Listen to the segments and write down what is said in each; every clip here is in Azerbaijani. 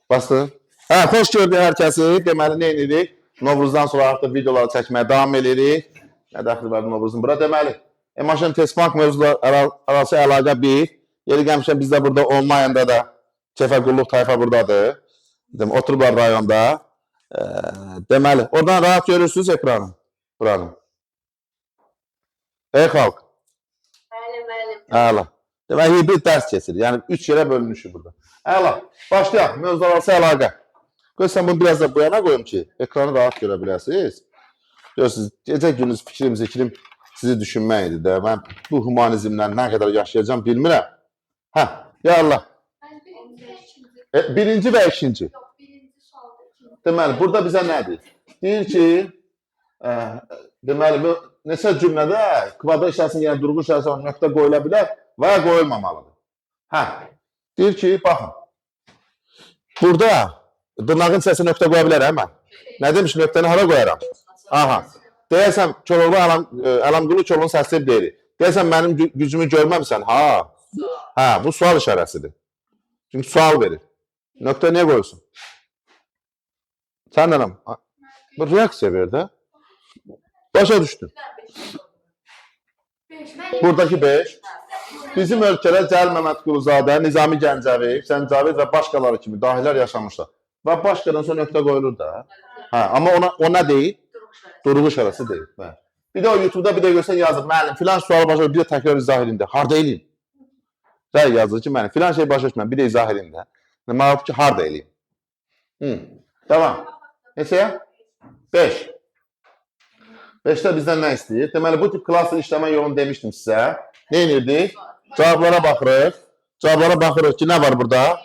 Bastın. Hə, xoş gördük hər kəsi. Deməli, nə edirik? Novruzdan sonra artıq videoları çəkməyə davam edirik. Nə dəxli var Novruzun bura? Deməli, Maşın Testbank mövzuları arası əlaqə 1. Yeri gəlmişəm, bizdə burada online'da da Kefə Qulluq tayfa buradadır. Oturublar rayonda. Deməli, oradan rahat görürsünüz ekranı. Buranı. Ey xalq. Əla. Deməli, hibrid dərs keçirir. Yəni, 3 yerə bölünmüşük burada. Əla. Başlayaq. Mövzular arası əlaqə. Qoy sən bunu biraz da bu yana qoyum ki, ekranı rahat görə biləsiniz. Görürsünüz, gecə gündüz fikrim sizi düşünmək idi də. Mən bu humanizmlə nə qədər yaşayacağım bilmirəm. Hə, ya Allah. Birinci və ikinci. Deməli, burada bizə nədir? Deyir ki, deməli, neçə cümlədə kvadrat işarəsinin yəni durğu işarəsinin nöqtə qoyula bilər və ya qoyulmamalıdır. Hə, deyir ki, baxın. Burada dırnağın səsi nöqtə qoya bilərəm mən. Nə demiş, nöqtəni hara qoyaram? Aha. Deyəsən, Əlamqulu Çolun səsi deyir. Deyəsən, mənim gücümü görməmsən. Ha. Hə, bu sual işarəsidir. Çünki sual verir. Nöqtə niyə qoyursun? Sən nənəm? Bu reaksiya verir də. Başa düşdün. Buradakı 5. Bizim ölkədə Cəlil Məmmədquluzadə, Nizami Gəncəvi, Səncəvi və başqaları kimi dahilər yaşamışlar. Və başqadan sonra nöqtə qoyulur da. Hə, amma o nə deyil? Durğu işarəsi deyil. Bir də o YouTube'da bir də görsən yazır, müəllim filan sualı başa bir də təkrar izah edin də. Harda eləyim? Rəy yazır ki, müəllim filan şey başa düşməm, bir də izah edin də. Məlumat ki, harda eləyim? Devam. Neçəyə? 5. 5-də bizdən nə istəyir? Deməli, bu tip klasın işləmə yolunu demişdim sizə. Nə edirdik? Cavablara baxırıq. Cavablara baxırıq ki, nə var burada?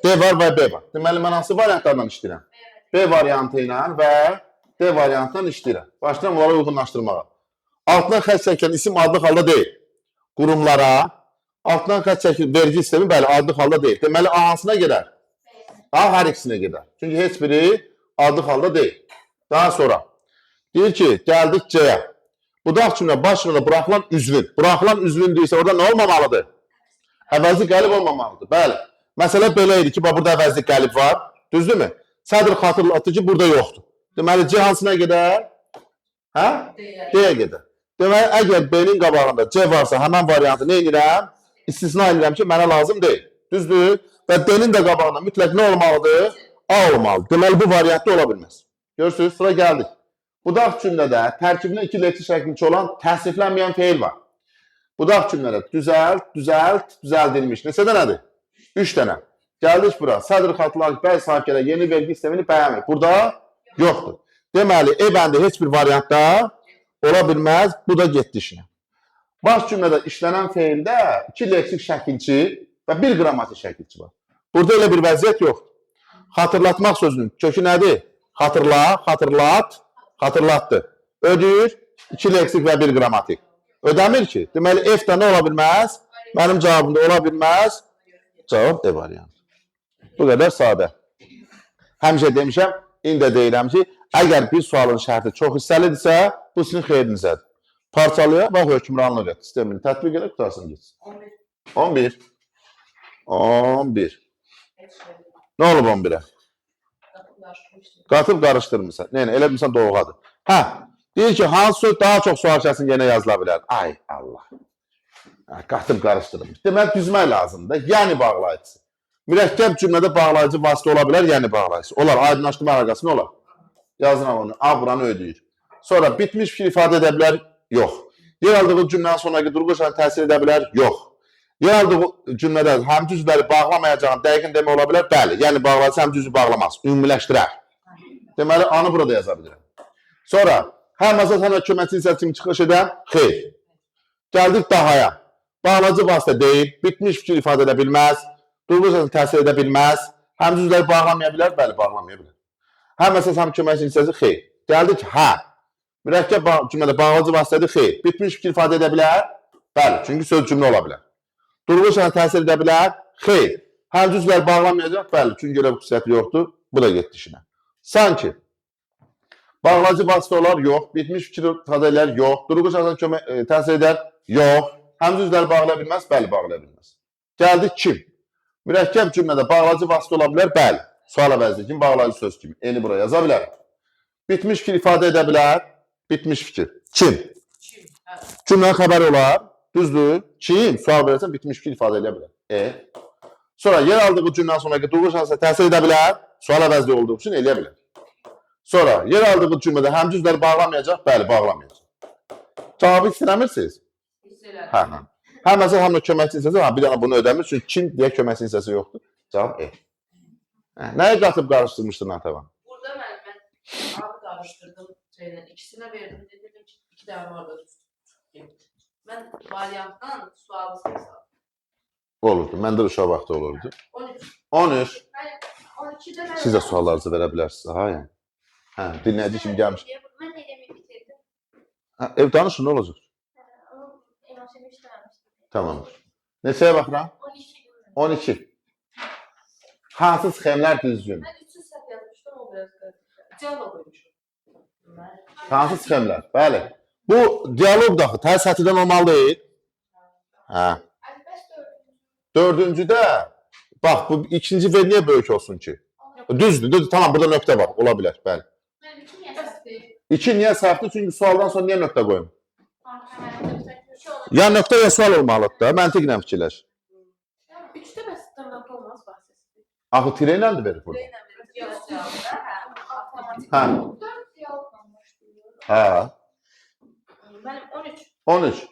D var və B var. Deməli, mən hansı variantlardan işləyirəm? B variantı ilə və D variantından işləyirəm. Başlayıram onları uyğunlaşdırmağa. Altından xətt çəkilən isim adlı halda deyil. Qurumlara, altından xətt çəkilən vergi sistemi, bəli, adlı halda deyil. Deməli, A hansına gedər? A hər ikisinə gedər. Çünki heç biri adlı halda deyil. Daha sonra deyir ki, gəldik C-yə. Budaq cümlə başlığında buraxılan üzvün. Buraxılan üzvün deyirsə, orada nə olmamalıdır? Əvəzi qəlib olmamalıdır. Bəli. Məsələ belə idi ki, burada əvəzi qəlib var. Düzdürmü? Sədr xatırlatıcı burada yoxdur. Deməli, C hansına gedər? Hə? D-yə gedər. Deməli, əgər B-nin qabağında C varsa, həmən variantı nə edirəm? İstisna edirəm ki, mənə lazım deyil. Düzdür? Və D-nin də qabağında mütləq nə olmalıdır? A olmalıdır. Deməli, bu variantda ola bilməz. Görürsünüz, sıra gəldik. Budaq cümlədə tərkibində 2 leksik şəklində olan təsriflənməyən feil var. Budaq cümlədə düzəldilmiş. Neçə dənədir? 3 dənə. Gəldik bura. Sədr xatırlatıcı bəy sahibkərə yeni vergi sistemini bəyənmir. Burada yoxdur. Deməli, E bəndi heç bir variantda ola bilməz. Bu da getdi işinə. Baş cümlədə işlənən feildə 2 leksik şəkilçi və 1 qrammatik şəkilçi var. Burada elə bir vəziyyət yoxdur. Xatırlatmaq sözünün kökü nədir? Xatırla, xatırlat, xatırlatdı. Ödür, 2 leksik və 1 qrammatik. Ödəmir ki. Deməli, F-də nə ola bilməz? Mənim cavabımda ola bilməz. Cavab E variantı. Bu qədər sadə. Həmişə demişəm, indi də deyirəm ki, əgər bir sualın şərti çox hissəlidirsə, bu sizin xeyrinizədir. Parçalaya və hökmranlıq et. Sistemini tətbiq edək, qutarsın geçsin. 11. 11. Nə olub 11-ə? Qatıb qarışdırmışsan. Neylə, elə bilsən doğadır. Hə, deyir ki, hansı söz daha çox sual şəkilsində yenə yazıla bilər? Ay Allah. Qatıb qarışdırılmış. Deməli, düzmək lazımdır. Yəni bağlayıcısı. Mürəkkəb cümlədə bağlayıcı vasitə ola bilər, yəni bağlayıcısı. Olar, aydınlaşdırma əlaqəsi nə olar? Yazıram onu, A buranı ödəyir. Sonra bitmiş fikir ifadə edə bilər? Yox. Yer aldığı cümlənin sonraki durğu işarəsi təsir edə bilər? Yox. Yer aldığı cümlədə həm cüzləri bağlamayacağını dəqiq demək ola bilər? Bəli. Yəni bağlayıcı həm cüzü bağlamaz, ümumiləşdirər. Deməli, A-nı burada yaza bilirəm. Sonra, həm azad həm köməkçi hissəsi kimi çıxış edən? Xeyr. Gəldik dahaya. Bağlayıcı vasitə deyil, bitmiş fikir ifadə edə bilməz, durğu işarəsi təsir edə bilməz, həm cüzləri bağlamaya bilər? Bəli, bağlamaya bilər. Həm əsas həm köməkçi hissəsi? Xeyr. Gəldik, hə. Mürəkkəb cümlədə bağlayıcı vasitədir? Xeyr. Bitmiş fikir ifadə edə bilər? Bəli, çünki söz cümlə ola bilər. Durğu işarəsi təsir edə bilər? Xeyr. Həm cüzləri bağlamayacaq? Bəli, çünki elə bu xüsusiyyəti yoxdur. Bu da getdi işinə. Sanki bağlayıcı vasitə olar? Yox. Bitmiş fikir ifadə edər? Yox. Durğu işarəsi təsir edər? Yox. Həm cüzləri bağlaya bilməz? Bəli, bağlaya bilməz. Gəldik kim? Mürəkkəb cümlədə bağlayıcı vasitə ola bilər? Bəli. Sual əvəzli kimi, bağlayıcı söz kimi. Eni buraya yaza bilər. Bitmiş fikir ifadə edə bilər. Bitmiş fikir. Kim? Cümlənin xəbəri olar. Düzdür. Kim? Sual verərsən, bitmiş fikir ifadə edə bilər. Sonra yer aldığı cümlədən sonraki duyğu şansına təsir edə bilər. Sual əvəzli olduğu üçün eləyə bilər. Sonra yer aldığı cümlədə həm cüzləri bağlamayacaq, bəli, bağlamayacaq. Cavabı istəmirsiniz? Hə. Həm məsəl hamına köməkçi hissəsi var, bir dənə bunu ödəmir, çünki kim deyə köməkçi hissəsi yoxdur. Cavab E. Nəyə qatıb qarışdırmışdır Natəvan? Burada mən abi qarışdırdım şeylə, ikisinə verdim, dedim ki, 2 dənə var da. Mən variantdan sualı seçdim. Olurdu, məndə də uşaq vaxtı olurdu. 13. 13. 12-də mən... Siz də suallarınızı verə bilərsiniz. Ha, yəni. Hə, dinləyici kimi gəlmiş. Mən eləmək bitirdim. Ev danışın, nə olacaq? Emoşemi işləməmişdim. Tamam. Neçəyə baxıram? 12. 12. Hansı sxemlər düzgün? Mən 300 səhv yazmışdım, o biraz qarışdı. Cavab qoymuşum. Hansı sxemlər? Bəli. Bu dialoq daxı tər sətirdən olmalı deyil. Hə. Dördüncüdə, bax, bu ikinci ver niyə böyük olsun ki? Düzdür, tamam, burada nöqtə var, ola bilər, bəli. Mən 2 niyə səsdir? 2 niyə səhvdir? Çünki sualdan sonra niyə nöqtə qoyum? Ya nöqtə ya sual olmalıdır da, məntiqlə fikirləş. 3-də bəs standart olmaz bahsəsidir. Axı tire ilə də verir burada. Hə. 4 diyalogla başlayıyor. Hə. Mənim 13. 13.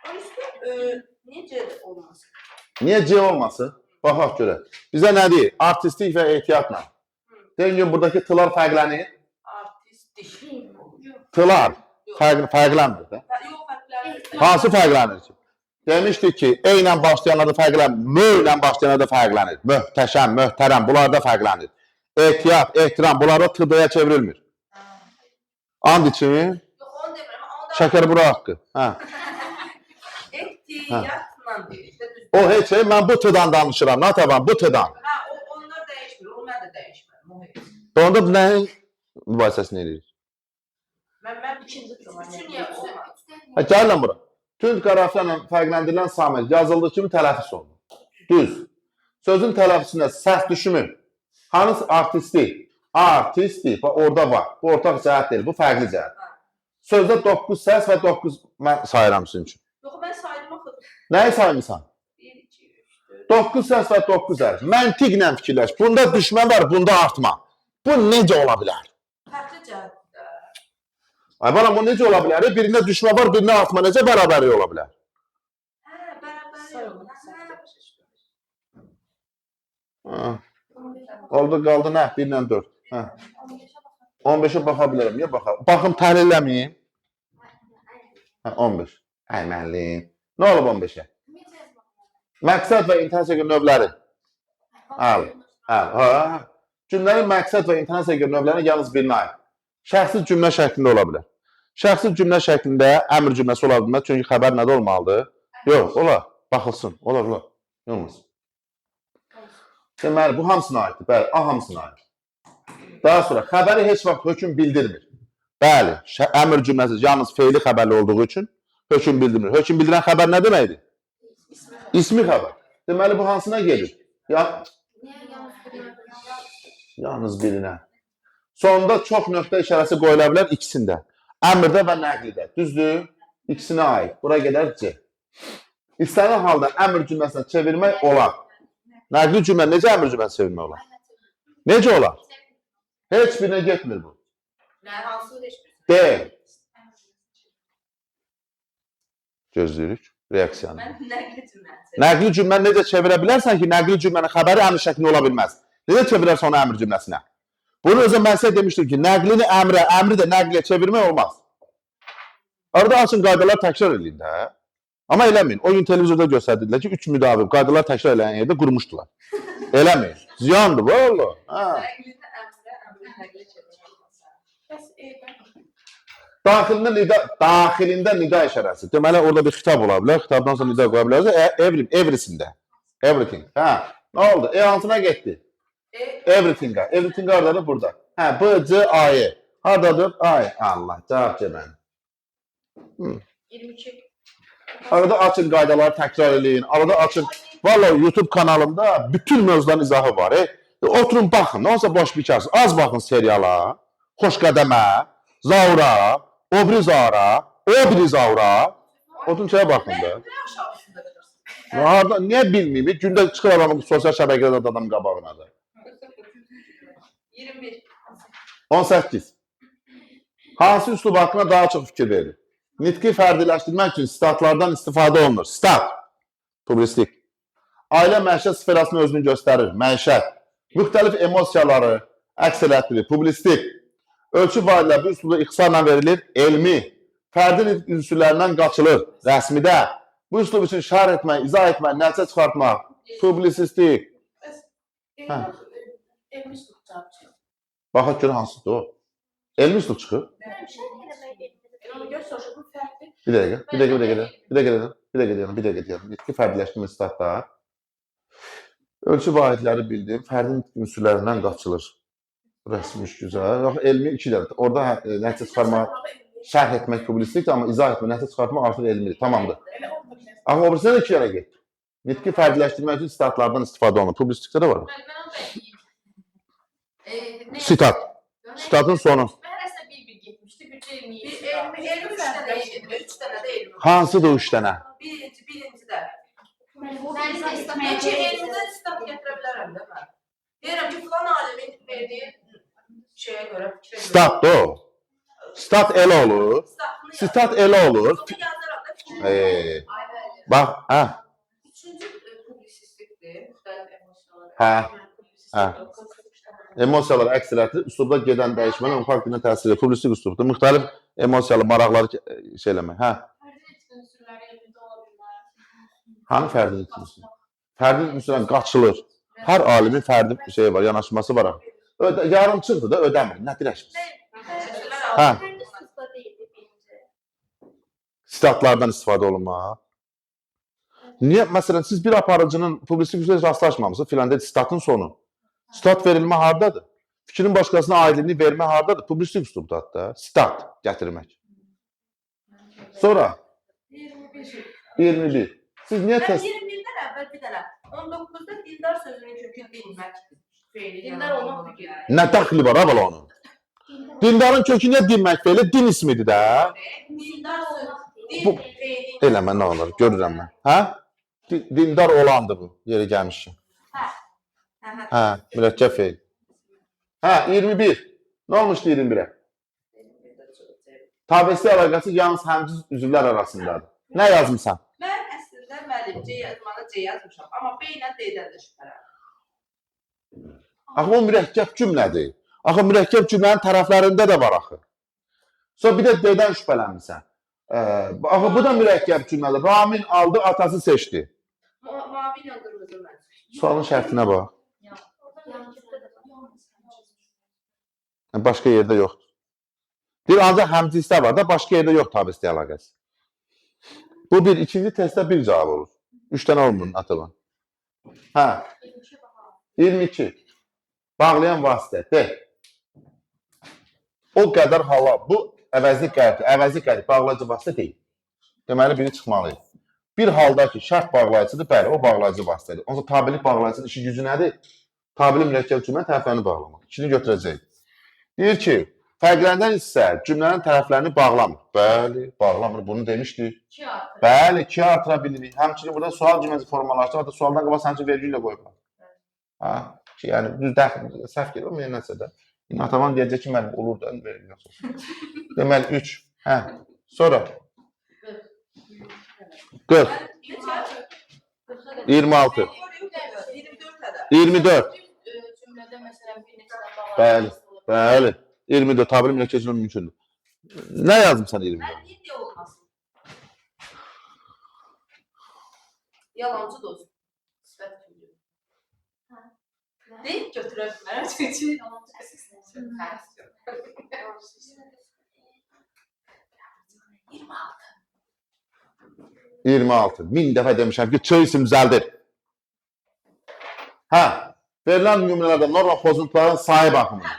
13-də necə olmaz? Niyə C olmasın? Baxaq görək. Bizə nə deyir? Artistlik və ehtiyatla. Deyim ki, buradakı tılar fərqlənir. Artistik. Tılar fərqlənmir də. Yox, fərqlənir. Hansı fərqlənir ki? Demişdik ki, E ilə başlayanlarda fərqlənir, M ilə başlayanlarda fərqlənir. Möhtəşəm, möhtərəm, bunlarda fərqlənir. Ehtiyat, ehtiram, bunlarda tıdaya çevrilmir. And için, Yox, onu demirəm. şəkər bura haqqı. Hə. Ehtiyatla deyir. O heç şey, mən bu tıdan danışıram, Natəvan, bu tıdan. Ha, onlar dəyişmir, o mən də dəyişmərəm. Onda nəyin mübahisəsini edirik? Mən ikinci üçün niyə olmaz? Hə, gəlin bura. Tünd qəraflarla fərqləndirilən samir yazıldığı kimi tələffüz olunur. Düz. Sözün tələffüzündə səs düşümü. Hansı artistik? Artistik, bax orada var. Bu ortaq cəhət deyil, bu fərqli cəhət. Sözdə 9 səs və 9 mən sayıram sizin üçün. Yox, mən saydım axı. Nəyi saymısan? 1, 2, 3, 4. 9 səs və 9 hərf. Məntiqlə fikirləş. Bunda düşmə var, bunda artma. Bu necə ola bilər? Fərqli cəhətdə. Ay bana bu necə ola bilər? Birində düşmə var, birində artma necə bərabəri ola bilər? Hə, bərabər yox. Hə. Oldu qaldı nə? 1 ilə 4. Hə. 15-ə baxa bilərəm. Niyə baxa? Baxım təhlil eləməyim. Hə, 15. Ay müəllim. Nə olub 15-ə? Məqsəd və intensiya növləri. Al. Hə. Cümlənin məqsəd və intensiya növlərini yalnız birinə aid. Şəxsi cümlə şəklində ola bilər. Şəxsi cümlə şəklində əmr cümləsi ola bilməz. Çünki xəbər nədə olmalıdır? Yox, olar. Baxılsın. Olar. Olmaz. Deməli, bu hamısına aiddir. Bəli, A hamısına aid. Daha sonra, xəbəri heç vaxt hökm bildirmir. Bəli, əmr cümləsi yalnız feili xəbərli olduğu üçün hökm bildirmir. Hökm bildirən xəbər nə deməkdir? İsmi xəbər. Deməli, bu hansına gelir? Yalnız birinə. Sonunda çox nöqtə işarəsi qoyula bilər ikisində. Əmrdə və nəqlidə. Düzdür? İkisinə aid. Bura gedər C. İstənilən halda əmr cümləsinə çevirmək olar. Nəqli cümlə necə əmr cümləsinə çevirmək olar? Necə olar? Heç birinə getmir bu. Nə, hansı heç bir? Deyil. Gözləyirik reaksiyanı. Mən nəqli cümləsi. Nəqli cümləni necə çevirə bilərsən ki, nəqli cümlənin xəbəri əmr şəklində ola bilməz. Necə çevirərsən onu əmr cümləsinə? Bunu özüm mən sizə demişdim ki, nəqlini əmrə, əmri də nəqliyə çevirmək olmaz. Arada açın qaydalar təkrar edin də. Amma eləməyin. O gün televizorda göstərdilər ki, 3 müdavim qaydalar təkrar edən yerdə qurmuşdular. Eləməyin. Ziyandır, valla. Nəqlini əmrə, əmri nəqli çevirmək. Bəs Daxilində nida işarəsi. Deməli, orada bir xitab ola bilər. Xitabdan sonra nida qoya bilərsiniz. Everything-də. Everything. Hə, nə oldu? Hansına getdi? Everything-ə. Everything haradadır? Burada. Hə, B, C, A-Y. Haradadır? A-Y. Allah, cavab cəbən. 22. Arada açın qaydaları təkrar eləyin. Arada açın. Vallahi YouTube kanalımda bütün mövzuların izahı var. Oturun baxın, nə olsa boş bikarsın. Az baxın seriala, Xoşqədəmə, Zaura, Obri Zaura, Obri Zaura. Oturun şeye baxın da. Ne aşağısında bilirsin? Harda, niyə bilməyim? Gündə çıxır adamın sosial şəbəkədə adam qabağına da. 21. 18. Hansı üslub haqqında daha çox fikir verir? Nitqi fərdiləşdirmək üçün statlardan istifadə olunur. Stat, publistik. Ailə məişət sferasını özünü göstərir. Məişət. Müxtəlif emosiyaları əks elətdirir. Publistik. Ölçü vahidləri bu üslubda ixtisarla verilir. Elmi. Fərdi ünsürlərindən qaçılır. Rəsmidə. Bu üslub üçün şərh etmək, izah etmək, nəticə çıxartmaq. Publisistik. Elmi tutacaqçı. Baxaq görün hansıdır o. Elmi üslub çıxır. Ben bir şey denemeyi denedim. Onu gör soruşu bu fərqli. Bir dəqiqə. Nitqi fərdiləşdirmə statlar. Ölçü vahidləri bildim. Fərdi nitqi ünsürlərindən qaçılır. Rəsmi güzel. Yox, elmi 2 dənə. Orada nəticə çıxarmaq, şərh etmək publistikdir, amma izah etmək, nəticə çıxartmaq artıq elmidir. Tamamdır. Amma o birisində 2 yerə getdi. Nitqi fərdiləşdirmək üçün statlardan istifadə olunur. Publistikdə də var. Sitat. Statın sonu. Ben arasında bir gitmişti. Bütçe ilmiyi. Elmi 3 dənə eşidir. 3 dənə də elmi. Hansıdır o 3 dənə? Birinci də. Ben Neçə elmidən istat gətirə bilərəm də mən. Deyirəm ki, filan alimin verdiği şeyə görə fikir edirəm. Stat da o. Stat elə olur. Stat elə olur. Onu yazaram da fikir edirəm. Bax, hə. Üçüncü publisistikdir. Müxtəlif emosiyalar. Hə. Emosiyalar əks elətdirir. Üslubda gedən dəyişmə onun faktına təsir edir. Publistik üslubdur. Müxtəlif emosiyalı maraqları şey eləmək. Hə. Fərdi unsurları elimdə ola bilər. Hanı fərdi ünsür? Fərdi ünsürdən qaçılır. Hər alimin fərdi şey var, yanaşması var. Yarımçıqdır da ödəmir. Nə dirəşmir? Hə. Fərdi unsur deyildi birinci. Statlardan istifadə olunmaq. Niyə? Məsələn, siz bir aparıcının publistik üslə rastlaşmamısınız. Filan dedi, statın sonu. Stat verilmə hardadır? Fikrin başqasına aidliyini vermə hardadır? Publistik üslubdadır da. Stat gətirmək. Sonra 21. Siz niyə Mən test... 21-dən əvvəl bir dənə 19-da dindar sözünün kökünü bilməkdir. Dindar olmaq fikir. Nə dəxli var ha onun? Dindarın kökü niyə dinmək belə? Din ismidir də. Dindar olmaq Bu- Eləmə nə olur? Görürəm mən. Hə? Dindar olandır bu. Yeri gəlmişim. Hə, mürəkkəb feil. Hə, 21. Nə olmuşdu 21-ə? Tabesi əlaqəsi yalnız həmciz üzvlər arasındadır. Nə yazmısan? Mən əslində müəllim C yazmalı C yazmışam, amma B ilə D-dən də şübhələnirəm. Axı o mürəkkəb cümlədir. Axı mürəkkəb cümlənin tərəflərində də var axı. Sonra bir də D-dən şübhələnmirsən. Axı bu da mürəkkəb cümlədir. Ramin aldı, atası seçdi. Mavi ilə qırmızı mən. Sualın şərtinə bax. Başqa yerdə yoxdur. Deyir, ancaq həmcinsdə var da, başqa yerdə yox tabesti əlaqəsi. Bu bir, ikinci testdə bir cavab olur. 3 dənə olmur atılan. Hə, 22. Bağlayan vasitə. De. O qədər hala, bu əvəzlik qərib, bağlayıcı vasitə deyil. Deməli, biri çıxmalıydı. Bir halda ki, şərt bağlayıcıdır, bəli, o bağlayıcı vasitədir. Onca tabilik bağlayıcının işi gücü nədir? Tabili mürəkkəb cümlənin tərəflərini bağlamaq. İkini götürəcək. Deyir ki, fərqlənən isə cümlənin tərəflərini bağlamır. Bəli, bağlamır. Bunu demişdik. Bəli, 2 artıra bilirik. Həmçinin burada sual cümləsi formalaşdı. Hatta sualdan qabaq səncə vergül ilə qoyublar. Ha, ki, yəni düz dəxil, səhv gedir, o nəsə də. Ataman deyəcək ki, mənim olur da, vergül olsun. Deməli 3. Hə. Sonra 40. 26. 24. Cümlədə məsələn bir neçədən bağlı. Bəli, bəli. 24 tabiri mürəkkəbçiliyin mümkündür. Nə yazmısan 24? Mən niyə olmasın? Yalancı dost. Sifət kimi. Deyib götürə bilmərəm. Çünki yalancı. 26. 1000 dəfə demişəm ki, Ç isim düzəldir. Hə, verilən nümunələrdə norma pozuntuların sayı baxımında.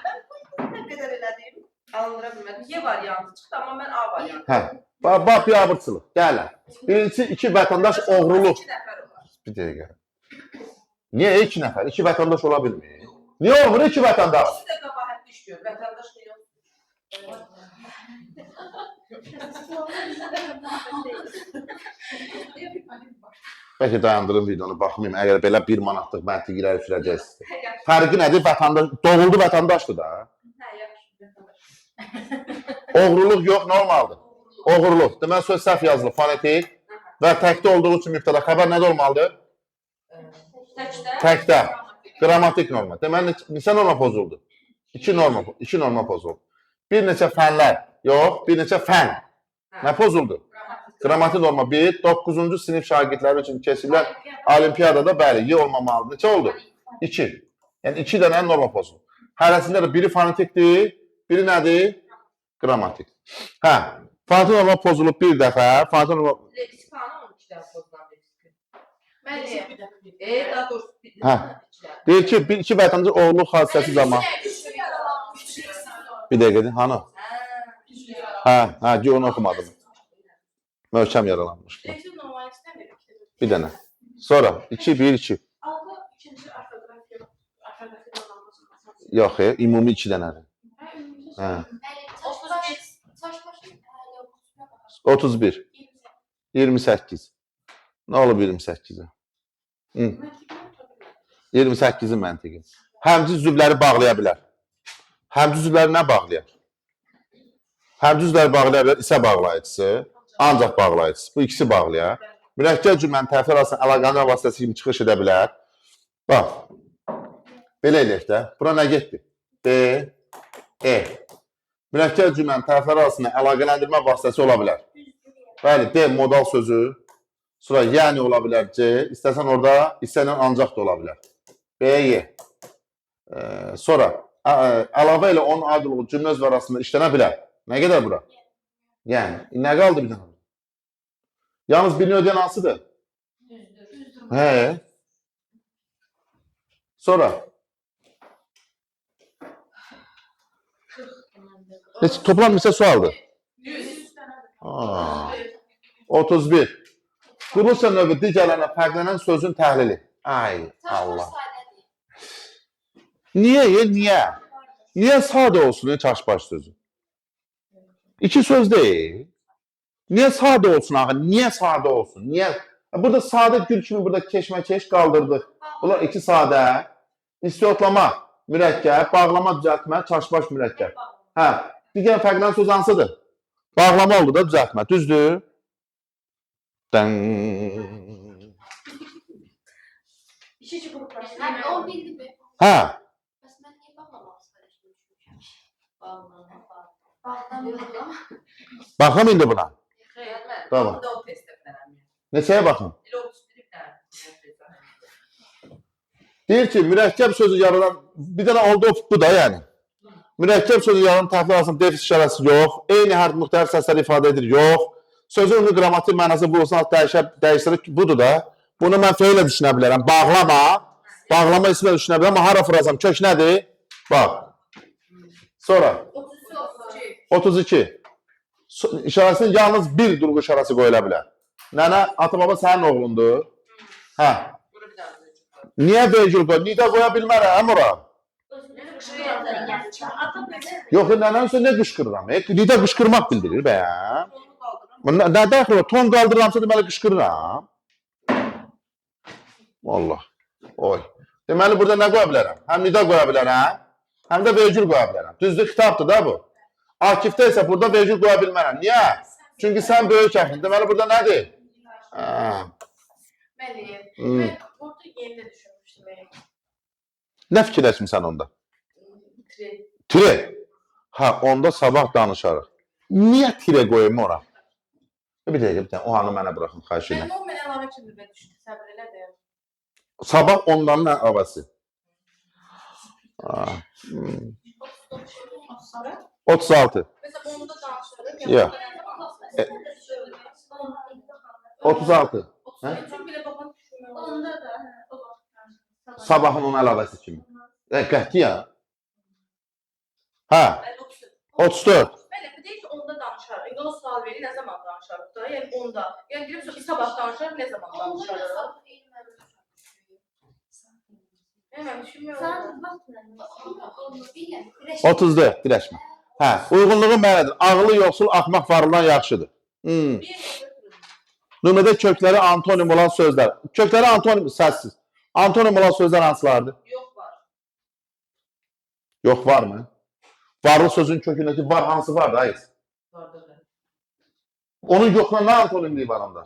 Nə qədər elədim? Alındıra bilmədim. Y variantı çıxdı, amma mən A variantı. Hə, bax biabırçılıq. Gəlin. Birincisi 2 vətəndaş oğruluq. 2 nəfər olar. Bir dəqiqə. Niyə 2 nəfər? 2 vətəndaş ola bilmir? Niye olmur iki vətəndaş? İkisi de kabahatli iş görür. Vatandaş mı yok? Bəlkə dayandırın videonu, baxmayayım. Əgər belə 1 manatlıq məntiq irəli sürəcəksiniz. Fərqi nədir? Vətəndaş, doğuldu vətəndaşdır da. Oğruluq yox, normaldır. Oğurluq. Deməli, söz səhv yazılıb, fonetik və təkdə olduğu üçün mübtəda xəbər nədə olmalıdır? Təkdə. Qrammatik norma. Deməli, neçə norma pozuldu? 2 norma pozuldu. Bir neçə fənlər, yox, bir neçə fən. Nə pozuldu? Qrammatik norma 1, 9-cu sinif şagirdləri üçün keçirilən olimpiyadada bəli, Y olmamalıdır. Neçə oldu? 2. Yəni 2 dənə norma pozuldu. Hərəsində də biri fonetikdir, biri nədir? Qrammatik. Hə, fonetik norma pozulub bir dəfə, fonetik norma... Leksikanı 12 dəfə pozulan leksikanı. Bəli. Daha doğrusu Hə. Deyir ki, iki vətəndaş oğurluq hadisəsi zaman... Bir dəqiqədir, hanı? Hə, onu oxumadım. Möhkəm yaralanmış. Leksiyon normalde istemiyorum. Bir dənə. Sonra 2, 1, 2. Aldı ikinci ortografi olması. Yox, ümumi 2 dənədir. Hə. Saç başı 31, 28. Nə olub 28-ə? 28-in məntiqi. Həmci üzvləri bağlaya bilər. Həmci üzvləri nə bağlayar? Həmci üzvləri bağlaya bilər, isə bağlayıcısı, ancaq bağlayıcısı. Bu ikisi bağlayar. Mürəkkəb cümlənin tərəflər arasında əlaqələr vasitəsi kimi çıxış edə bilər. Bax, belə eləyək də. Bura nə getdi? B, E. Mürəkkəb cümlənin tərəflər arasında əlaqələndirmə vasitəsi ola bilər. Bəli, D modal sözü. Sonra yəni ola bilər C. İstəsən orada isə ilə ancaq da ola bilər. B, Y. Sonra əlavə ilə onun adılığı cümlə özü arasında işlənə bilər. Nə qədər bura? Yəni, nə qaldı bir dənə? Yalnız birini ödəyən hansıdır? Hə. Sonra. Toplam neçə sualdır? 31. Quruluşla növü digərlərinə fərqlənən sözün təhlili. Ay Allah. Niyə? Niyə sadə olsun çaşbaş sözü? İki söz deyil. Niyə sadə olsun axı? Niyə sadə olsun? Niyə? Burada sadə gül kimi burada keşməkeş qaldırdıq. Bunlar iki sadə. İstiyotlama, mürəkkəb, bağlama, düzəltmə, çaşbaş mürəkkəb. Hə, digər fərqlənən söz hansıdır? Bağlama oldu da düzəltmə. Düzdür? Dən. İşçi gruplar. Yani o bildi mi? Hə. Bəs mən niyə bağlamaq istəyirəm? Bağlamıyorum. Baxım indi buna. Tamam. Tamam. Neçəyə baxın? Deyir ki, mürəkkəb sözü yaradan, bir dənə oldu bu da yəni. Mürəkkəb sözü yaradan tərəflər arasında defis işarəsi yox, eyni hərf müxtəlif səsləri ifadə edir, yox. Sözün ünlü qrammatik mənası bulursan, dəyişdirir, budur da. Bunu mən feylə düşünə bilərəm. Bağlama ismə düşünə bilərəm, amma hara frazam, kök nədir? Bax. Sonra. 32. İşarəsinin yalnız bir durğu işarəsi qoyula bilər. Nənə, ata-baba sənin oğlundur. Hə. Niyə vergül qoy? Niyə qoya bilmərəm ora? Yox, nənənin sözü nə qışqırıram? Niyə qışqırmaq bildirir bəyəm? Nə dəxil o? Ton qaldırıramsa deməli qışqırıram. Allah. Oy. Deməli, burada nə qoya bilərəm? Həm nidə qoya bilərəm, həm də vergül qoya bilərəm. Düzdür, kitabdır da bu. Akifdə isə burada vergül qoya bilmərəm. Niyə? Çünki sən böyük əxin. Deməli, burada nədir? Bəli. Mən orada yerində düşünmüşdüm. Nə fikirləşmirsən onda? Tire. Hə, onda sabah danışarıq. Niyə tire qoyum ora? Bir dəqiqə, o anı mənə buraxın, xahiş edirəm. Mən o mənə əlavə kimi mən düşündüm, səbir elədim. Sabah ondan nə əvəzi? 36. Mesela onu da danışırım. Yox. 36. Çok bile babam düşünmüyor. Onda da. Sabahın onun əlavəsi kimi. Qətiyyən. Hə. 34. Böyle bir değil ki onda danışarım. İndi o sual verir ne zaman danışarım da. Yani onda. Yani girip bir sabah danışarım ne zaman danışarım. Bilmem, düşünmüyorum. Sen bakma. 34 dirəşmə. Hə, uyğunluğu belədir. Ağlı yoxsul, axmaq varlıdan yaxşıdır. Nümunədə kökləri antonim olan sözlər. Kökləri antonim, səssiz. Antonim olan sözlər hansılardır? Yok var. Yox, var mı? Varlı sözün kökündəki var hansı var da? Hayır. Vardır da. Onun yoxuna nə antonimliyi var onda?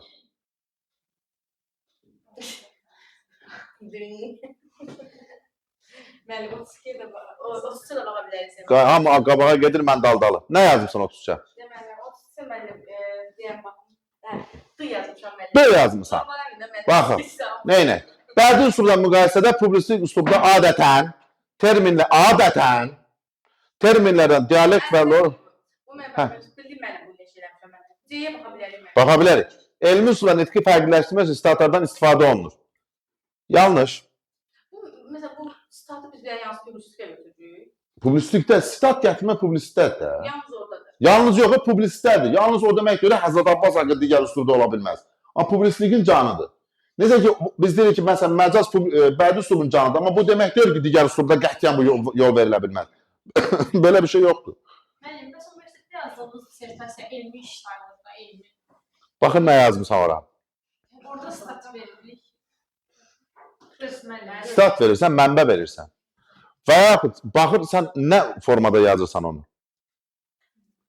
Müəllim, 32 də var. 33 də baxa bilərsən. Hamı qabağa gedir, mən daldalı. Nə yazmışsan 33-ə? Deməli, 33 müəllim, deyəm baxın. Hə, D yazmışam müəllim. B yazmısan. Baxın. Neynə? Bədii üslubla müqayisədə publisistik üslubda adətən terminlərdən dialekt və Bu mən bildim müəllim bu neçə eləmişəm mən. C-yə baxa bilərik müəllim. baxa bilərik. Elmi üsulla nitqi fərqləşdirmək üçün statlardan istifadə olunur. Yanlış. Mesela bu statı biz bir yansıtı publistikə götürürük. Publistikdə stat gətirmə publisitədir. Yalnız oradadır. Yalnız yox, publisitədir. Yalnız o demək görə Həzrət Abbas haqqı digər üslubda ola bilməz. Amma publisitliyin canıdır. Necə ki, biz deyirik ki, məsələn, məcaz bədii üslubun canıdır, amma bu demək deyil ki, digər üslubda qətiyyən bu yol verilə bilməz. Belə bir şey yoxdur. Müəllim, bəs universitetdə yazdığınız dissertasiya elmi işlərində, elmi. Baxın nə yazmışam ora. Orada stat veririk. Rəsmənlər. Stat verirsən, mənbə verirsən. Və yaxud baxırsan nə formada yazırsan onu.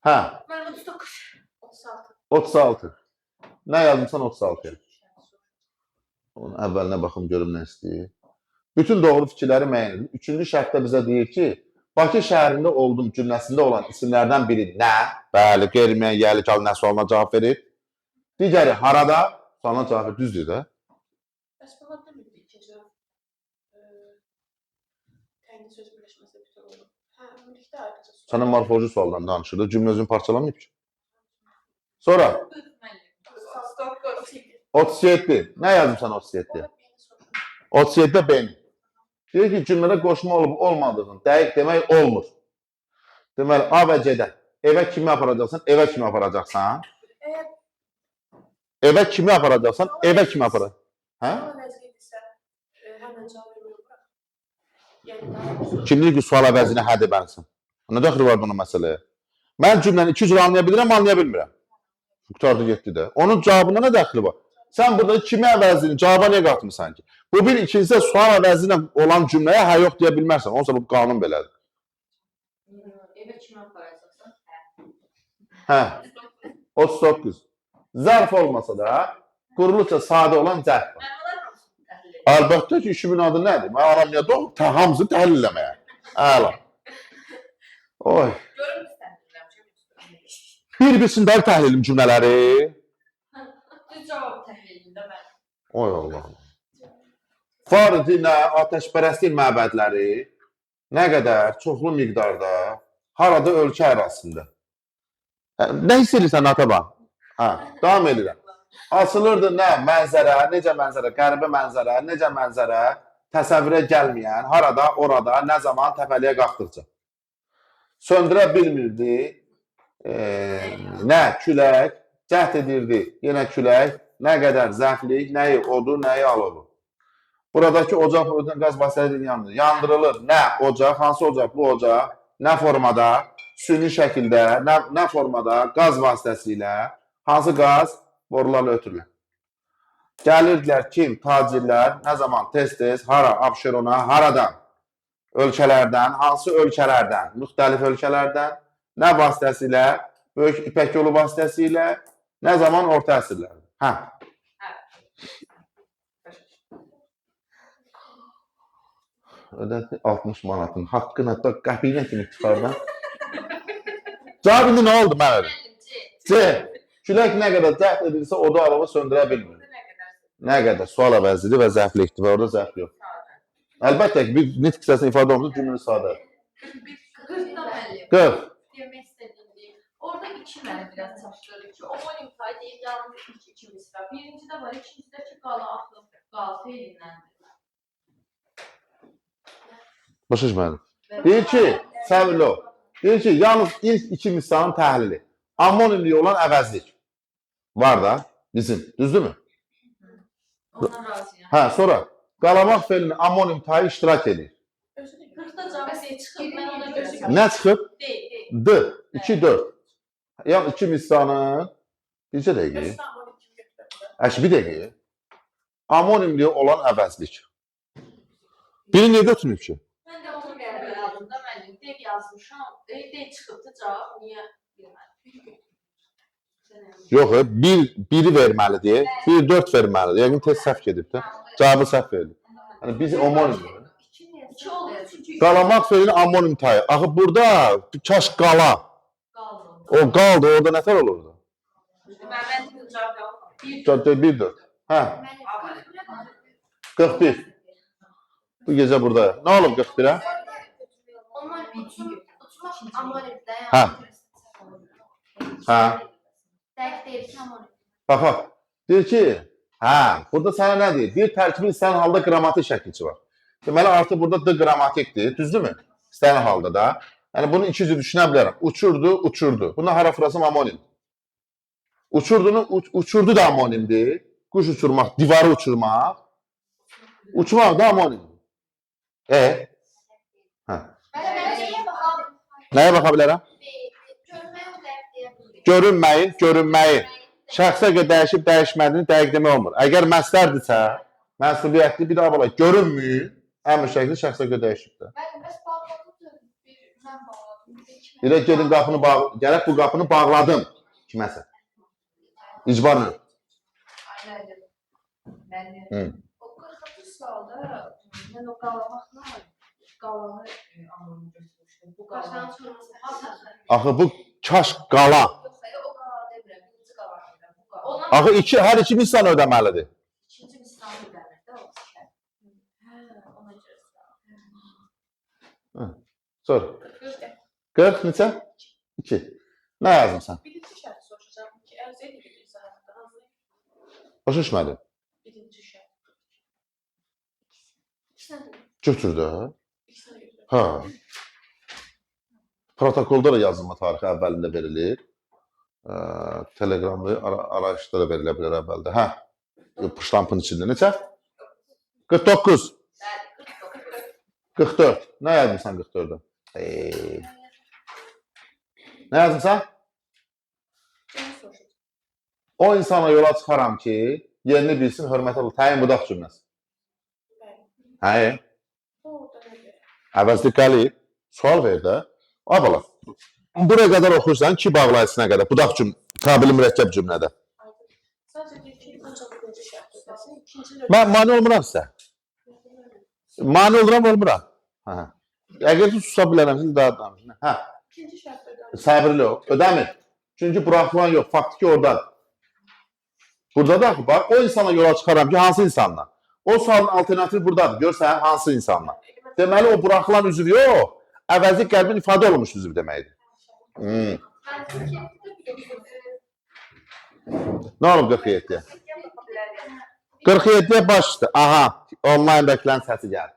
Hə, Müəllim 39, 36. 36. Nə yazmışsan 36. Onun əvvəlinə baxım görüm nə istəyir. Bütün doğru fikirləri müəyyən edin. Üçüncü şərtdə bizə deyir ki, Bakı şəhərində oldum cümləsində olan isimlərdən biri nə? Bəli, qeyri-müəyyən yerli kal nə sualına cavab verir. Digəri harada? Sualına cavab verir. Düzdür də. Bəs bu vaxt demirdik ki, təyin söz birləşməsi bütün olur. Hə, birlikdə ayrıca söz. Sənə morfoloji sualdan danışırdı. Cümlə özünü parçalamayıb ki. Sonra 37. Nə yazmışsan 37? 37-də beni. Deyir ki, cümlədə qoşma olub olmadığını dəqiq demək olmur. Deməli, A və C-də evə kimi aparacaqsan, evə kimi aparacaqsan. Evə kimi aparacaqsan, evə kimi aparacaqsan. Hə? Vəziyyətdirsə, həmən cavab vermək. Yəni daha Kim deyir ki, sual əvəzinə hə deməlsin? Nə dəxli var buna məsələyə? Mən cümləni iki cür anlaya bilirəm, anlaya bilmirəm. Qutardı getdi də. Onun cavabına nə dəxli var? Sən burada kimi əvəzini cavaba niyə qatmırsan ki? Bu bir, ikincisi sual əvəzi ilə olan cümləyə hə yox deyə bilmərsən. Onsa bu qanun belədir. Eve kimi aparacaqsan? Hə. 39. Zərf olmasa da quruluşca sadə olan zərf var. Əlbəttə ki, işimin adı nədir? Mən aram niyə doğru? Hamısı təhlil eləməyə. Əla. Oy. Görüm istəmirəm. Bir-birisində təhlilim cümlələri. Düz cavab təhlilində mən. Oy Allah. Faridinə atəşpərəstlik məbədləri nə qədər çoxlu miqdarda harada ölkə ərazisində. Nə hiss edirsən Ataban? Hə, davam edirəm. Açılırdı nə? Mənzərə, necə mənzərə? Qəribə mənzərə, necə mənzərə? Təsəvvürə gəlməyən, harada, orada, nə zaman təpəliyə qalxdıqca. Söndürə bilmirdi, nə külək, cəhd edirdi, yenə külək, nə qədər zəflik, nəyi odu, nəyi alovu. Buradakı ocaq qaz vasitəsilə yandır. Yandırılır. Nə ocaq, hansı ocaq? Bu ocaq. Nə formada? Süni şəkildə, nə formada? Qaz vasitəsilə. Hansı qaz? Borularla ötürülür. Gəlirdilər kim? Tacirlər. Nə zaman? Tez-tez. Hara? Abşerona. Haradan? Ölkələrdən. Hansı ölkələrdən? Müxtəlif ölkələrdən. Nə vasitəsilə? Böyük İpək yolu vasitəsilə. Nə zaman? Orta əsrlərdə. Hə. 60 manatın haqqını hətta qəpiyinə kimi çıxardan. Cavab indi nə oldu mən öyle? C. Külək nə qədər cəhd edilsə odu alovu söndürə bilmir. Nə qədər? Sual əvəzidir və zəflikdir və orada zəf yox. Əlbəttə ki, bir nitq hissəsində ifadə olunur, cümlə sadədir. 40. Demək istədiyim, orada iki məni biraz çaşdırır ki, omonim tay deyil, yalnız iki misra. Birincidə var, ikincidə ki, qala axı, qalsı elindən. Başa düşmədim. Deyir ki, səbirli ol. Deyir ki, yalnız ilk iki misranın təhlili. Amonimli olan əvəzlik. Var da bizim. Düzdür mü? Ondan razıyam. Hə, sonra. Qalamaq feilinin amonim tayı iştirak edir. Özü də 40-da cavab çıxıb, mən ona görə Nə çıxıb? deyil. D. 2, 4. Yəni iki misranın bircə dəqiqə. özü də amonim kimi götürə bilər. Əşi bir dəqiqə. Amonimli olan əvəzlik. Biri niyə götürməyib ki? Mən də onu qəbul aldım da müəllim. Dev yazmışam. Dev çıxıbdı cavab, niyə bilmədim. Yox, biri verməlidir. 1, 4 verməlidir. Yəqin test səhv gedib də. Cavabı səhv verdi. Yəni biz amonim. 2 olur çünki Qalamaq feilinin amonim tayı. Axı burada kaş qala. qaldı. O qaldı, orada nətər olurdu? Mənim cavab yox. 1, 4. Hə, 41. Bu gecə burada. Nə olub 41-ə? Hə. Hə. Bax, bax. Deyir ki, hə, burada sənə nə deyir? Bir tərkibin istənilən halda qrammatik şəkilçi var. Deməli, artıq burada D qrammatikdir, düzdürmü? İstənilən halda da. Yəni, bunu iki cür düşünə bilərəm. Uçurdu, uçurdu. Buna harafrazım amonim. Uçurdu da amonimdir. Quş uçurmaq, divarı uçurmaq. Uçmaq da amonimdir. Hə. Nəyə baxa bilərəm? Görünməyin, görünməyin. Şəxsə görə dəyişib dəyişmədiyini dəqiq demək olmur. Əgər məslərdirsə, məsuliyyətli bir daha belə görünmüyün, əmr şəkli şəxsə görə dəyişib də. Elə gedin qapını bağladım. Gərək bu qapını bağladım kiməsə. İcbarla. O 40-cı sualda mən o qalamaqla qalanı anlamı götürmüşdüm. Bu qalanı Axı bu kaş qala. o qala demirəm, birinci qalanı demirəm. Bu qala. Axı hər iki misran ödəməlidir. İkinci misranı ödəmir də o şəkil. Ona görə. Sor. 40 neçə? 2. Nə yazmısan? Birinci şərt soruşacağım ki, ərz edilir izahatda hansı Başa düşmədim. birinci şərt? Götürdü. İkisini götürək. Ha. Protokolda da yazılma tarixi əvvəlində verilir. Telegramlı arayışda da verilə bilər əvvəldə. Hə. Ştampın içində. Neçə? 49. 44. Nə yazmısan 44-də? Nə yazmısan? Bunu soruşacağım. O insana yola çıxaram ki, yerini bilsin, hörmət olur. Təyin budaq cümləsi. Bəli. Hə. Orada nə deyir? Əvəzli qalib. Sual ver də. Ay bala. Buraya qədər oxursan, ki bağlayıcısına qədər. Budaq tabili mürəkkəb cümlədə. Sadəcə deyir ki, ancaq birinci şərt ödəsin, ikinci Mən mane olmuram sizə. Mane oluram, olmuram. Hə. Əgər ki, susa bilərəm, siz daha danışın. Hə. İkinci şərt ödəsin. Səbirli ol. Ödəmir. Çünki buraxılan yox. Faktiki oradadır. Burada da bax, o insana yola çıxaram ki, hansı insanla? O sualın alternatifi buradadır. Görsən, hansı insanla? Deməli, o buraxılan üzv yox. Əvəzi qəlbin ifadə olunmuş üzv deməkdir. Nə olub 47-yə? 47-yə başdır. Aha, onlayndakıların səsi gəlir.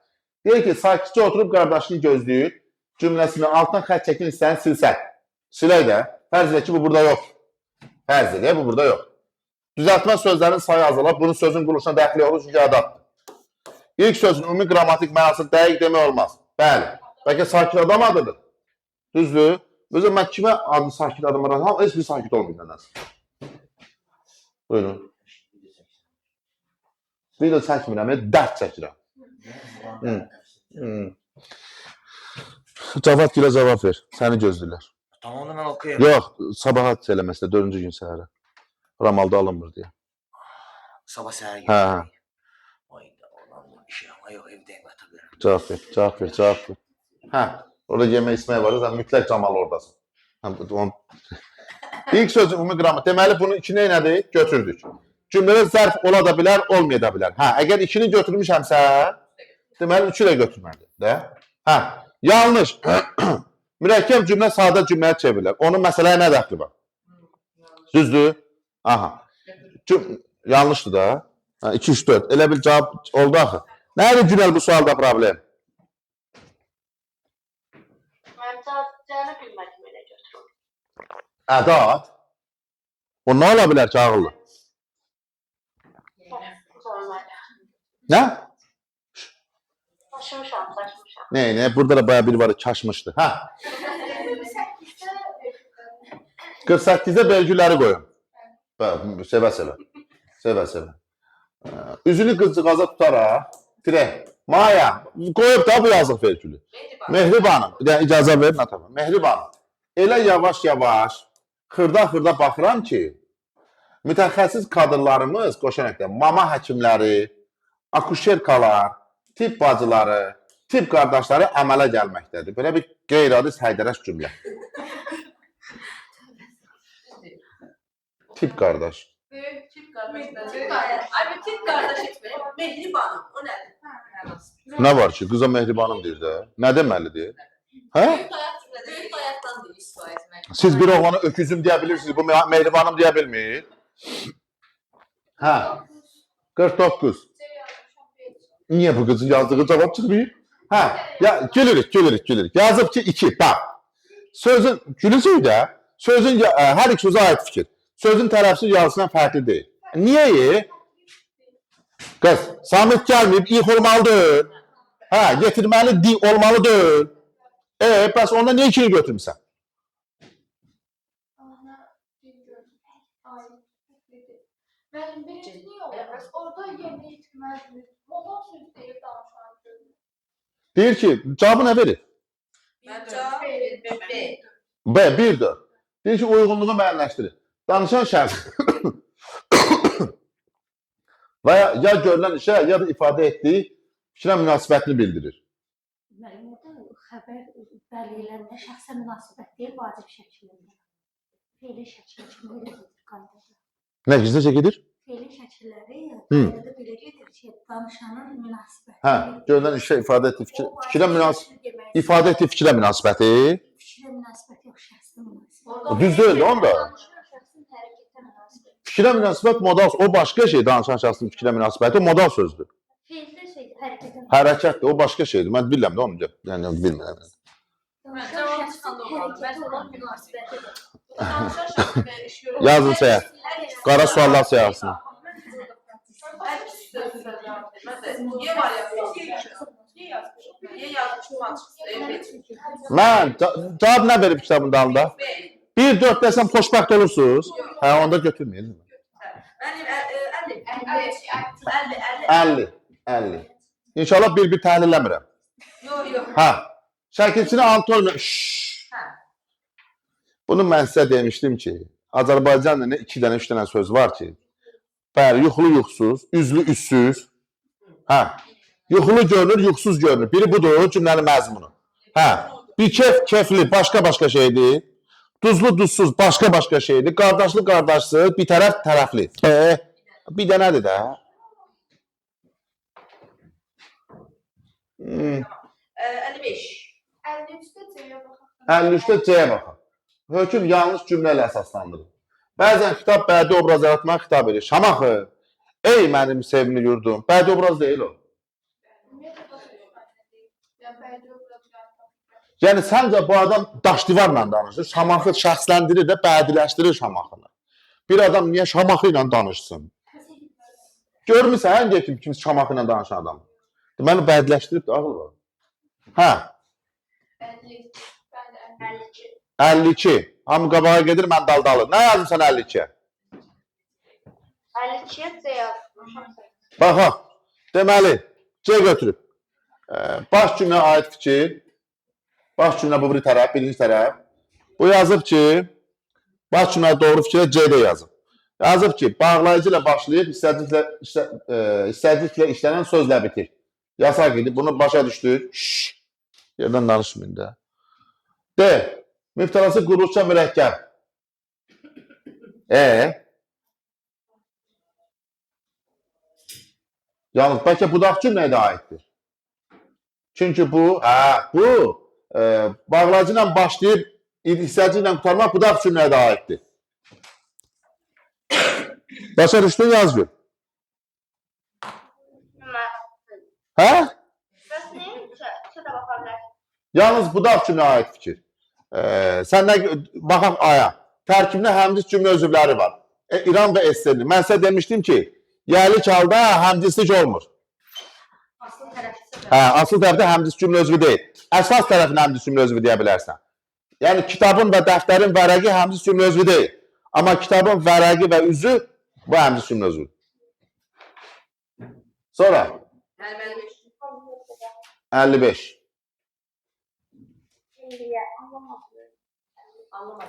Deyir ki, sakitcə oturub qardaşını gözləyir, cümləsini altdan xət çəkin istəyəni silsən. Silək də, fərz edək ki, bu burada yox. Fərz edək, bu burada yox. Düzəltmə sözlərin sayı azalır, bunun sözün quruluşuna dəxli olur, çünki adaptır. İlk sözün ümumi qrammatik mənasını dəqiq demək olmaz. Bəli. Bəlkə sakit adam adıdır. Düzdür. Özür mən kimə adı sakit adam adıdır? Heç bir sakit olmayın nəsə. Buyurun. Bir də çəkmirəm, dərd çəkirəm. Cavad gilə cavab ver. Səni gözləyirlər. Tamam da mən okuyayım. Yox, sabahat eləməsə 4-cü gün səhərə. Ramalda alınmır deyə. Sabah səhər Hə, gəldim. hə. Ayda olan bu işi ama yok evdeyim hatırlıyorum. Cavab ver, cavab ver, cavab ver. Hə, orada yemək içmək var, sən mütləq camal oradasın. İlk sözün ümumi qrammatik. Deməli, bunu iki nədir? Götürdük. Cümlədə zərf ola da bilər, olmaya da bilər. Hə, əgər ikini götürmüşəmsə, deməli, üçü də götürməlidir. Də? Hə, yanlış. Mürəkkəb cümlə sadə cümləyə çevrilir. Onun məsələyə nə dəxli var? Düzdür? Aha. Yanlışdır da. 2, 3, 4. Elə bir cavab oldu axı. Nədir Günel bu sualda problem? Mən cavabını bilmədim elə götürüm. Ədat. O nə ola bilər ki, ağıllı? Nə? Saçmışam. Ne? Burada da bayağı biri var kaçmıştı. Ha. 48'də vergüləri qoyun. Sevə-sevə. Sevə-sevə. Üzünü qızcığaza tutaraq, dirək. Maya, qoyub da bu yazıq vergülü. Mehribanım, bir dənə icazə ver, Natama. Mehribanım, elə yavaş-yavaş, xırda-xırda baxıram ki, mütəxəssis kadrlarımız, qoşanəkdə, mama həkimləri, akuşerkalar, tibb bacıları, tibb qardaşları əmələ gəlməkdədir. Belə bir qeyri-adi səydərəş cümlə. Tibb qardaş. Çift kardeş etme. Mehribanım. O nedir? Nə var ki, qıza mehribanım deyir də. Nə deməlidir? Hə? Böyük ayaqdan da istifa etmək. Siz bir oğlana öküzüm deyə bilirsiniz, bu mehribanım deyə bilmir. Hə, 49. Niyə bu qızın yazdığı cavab çıxmıyor? Hə, ya, gülürük. Yazıb ki 2, bax. Sözün, gülürsün də, sözün hər ikimizə aid fikir. Sözün tərəfsiz yazısından fərqli deyil. Niyə? Qız, Samit gəlməyib, ilk olmalıdır. Hə, getirməli olmalıdır. Bəs onda niyə ikini götürmüsən? Mənim birinci niyə olmaz? Orada yerinə yetirməzdir. Moda söz deyib danışan. Deyir ki, cavabı nə verir? B, 1-4. Deyir ki, uyğunluğu müəyyənləşdirir. Danışan şəxs və ya görülən işə, ya da ifadə etdiyi fikrə münasibətini bildirir. Mənim orada xəbər bəlirləndə şəxsə münasibət deyil, vacib şəkilində. Feili şəkil kimi elə gedir qaydada. Nə gizlicə gedir? Feili şəkilləri qaydada belə gedir ki, danışanın münasibəti. Hə, görülən işə ifadə etdiyi fikrə münasibəti. İfadə etdiyi fikrə münasibəti. Fikrə münasibət yox, şəxsə münasibət. Düz deyil də onda. Şəxsin hərəkətə münasibət. Fikrə münasibət modal, o başqa şey, danışan şəxsin fikrə münasibəti, o modal sözdür. Feildə şey, hərəkətə Hərəkətdir, o başqa şeydir. Mən bilmirəm də onu, yəni bilmirəm. danışan şəxsin hərəkətə olan münasibətidir. Yazın səyah. Qara suallar səyahsın. Niye var ya? Niye yazmışım açıkçası? Evet. Mən cavab nə verib kitabın dalında? 1-4 desəm xoşbəxt olursunuz. Hə, onda götürməyin. Benim 50. İnşallah bir təhlil eləmirəm. Yok. Hə. Şəkilçini Antonio. Bunu mən sizə demişdim ki, Azərbaycan dilində 2 dənə, 3 dənə söz var ki, bəli, yuxulu yuxsuz, üzlü üzsüz. Hə. Yuxulu görünür, yuxsuz görünür. Biri budur, cümlənin məzmunu. Hə. Bir kefli başqa şeydir. Duzlu duzsuz başqa şeydir. Qardaşlı qardaşsız, bir tərəf tərəfli. Bir dənədir də. 55. 53-də C-yə baxın. Hökm yanlış cümlə ilə əsaslandırır. Bəzən xitab bədii obraz yaratmağa xitab edir. Şamaxı, ey mənim sevimli yurdum. Bədii obraz deyil o. Yəni səncə bu adam daş divarla danışır, Şamaxı şəxsləndirir də, bədiləşdirir Şamaxını. Bir adam niyə Şamaxı ilə danışsın? Görmüsən, kim Şamaxı ilə danışan adam? Deməli, bədiləşdirib də ağıl var. Hə? 52. Hamı qabağa gedir, mən daldalı. Nə yazmışsan 52-yə? 52'ye C yazmışam. Bax, deməli, C götürüb. Baş cümlə aid fikir. Baş cümlə bu biri tərəf, birinci tərəf. Bu yazıb ki, baş cümlə doğru fikirə C-də yazıb. Yazıb ki, bağlayıcı ilə başlayıb, istədiklə işlənən sözlə bitir. Yasak idi, bunu başa düşdük. Yerdən danışmayın da. D. Müftərası quruluşca mürəkkəb. Yalnız, bəlkə budaq cümləyə də aiddir. Çünki bu, bağlayıcı ilə başlayıb, hissəci ilə qutarmaq budaq cümləyə də aiddir. Başa düşdün, yaz gör. Hə? Bəs neyim? Çədə baxa bilər. Yalnız budaq cümləyə aid fikir. Sən nə, baxaq aya, tərkibində həmciz cümlə özübləri var. İran və Esselli. Mən sizə demişdim ki, yerlik halda həmcizlik olmur. Asıl tərəf Hə, asıl tərəfdə həmzə cümlə özvü deyil. Əsas tərəfinə həmzə cümlə özvü deyə bilərsən. Yəni kitabın və dəftərin vərəqi həmzə cümlə özvü deyil. Amma kitabın vərəqi və üzü bu həmzə cümlə özvüdür. Sonra 55.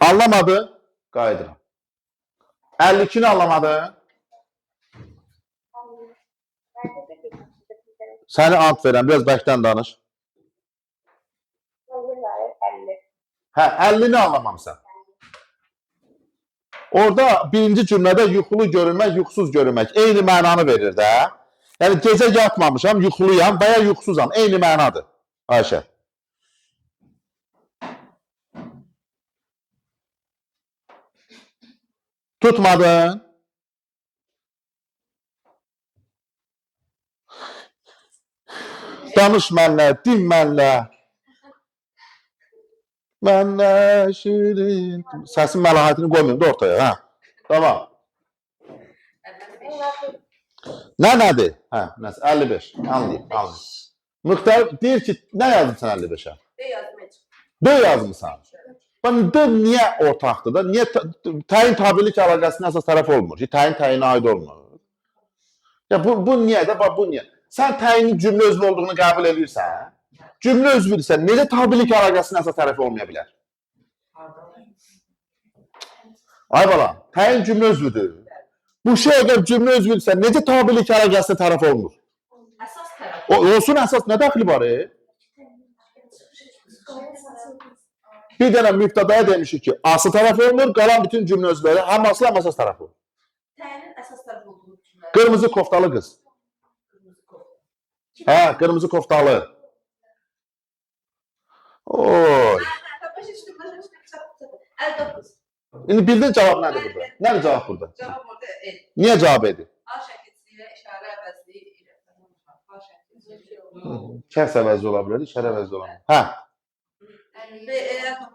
Anlamadı? Qayıdıram. 52-ni anlamadı? Səni ant verəm, biraz bəkdən danış. Hə, 50-ni anlamamısan. Orada birinci cümlədə yuxulu görünmək, yuxusuz görünmək eyni mənanı verir də. Yəni gecə yatmamışam, yuxuluyam və ya yuxusuzam. Eyni mənadır. Ayşə. Tutmadın. Danış mənlə, din mənlə. Mənlə şirin. Səsin məlahətini qoymayayım da ortaya. Hə. Tamam. Nədir? Hə, nəsə 55. Anlayayım. Müxtəlif deyir ki, nə yazmışsan 55-ə? D yazmışsan. D niyə ortaqdır da? Niyə təyin tabirlik əlaqəsinin əsas tərəf olmur? Təyin təyinə aid olmur. Ya bu niyə də? Bu niyə? Sən təyinin cümlə özlü olduğunu qəbul edirsən. Cümlə özlüdürsə, necə tabirlik əlaqəsinin əsas tərəfi olmaya bilər? Ay bala, təyin cümlə özlüdür. Bu şey əgər cümlə özlüdürsə, necə tabirlik əlaqəsinin tərəf olunur? Əsas tərəf. Olsun əsas, nə dəxli var? Bir dənə mübtədaya demişik ki, asıl tərəf olunur, qalan bütün cümlə özləri həm asıl, həm əsas tərəf olur. Təyinin əsas tərəf olduğu cümlə. Qırmızı koftalı qız. Hə, qırmızı koftalı. Oy. 59. İndi bildin cavab nədir burada? Nədir cavab burada? Cavab orada el. Niyə cavab edir? A şəkilçisi ilə işarə əvəzliyi ilə. A şəkilçisi. Kəs əvəzli ola bilər, işarə əvəzli ola bilər. Hə, Və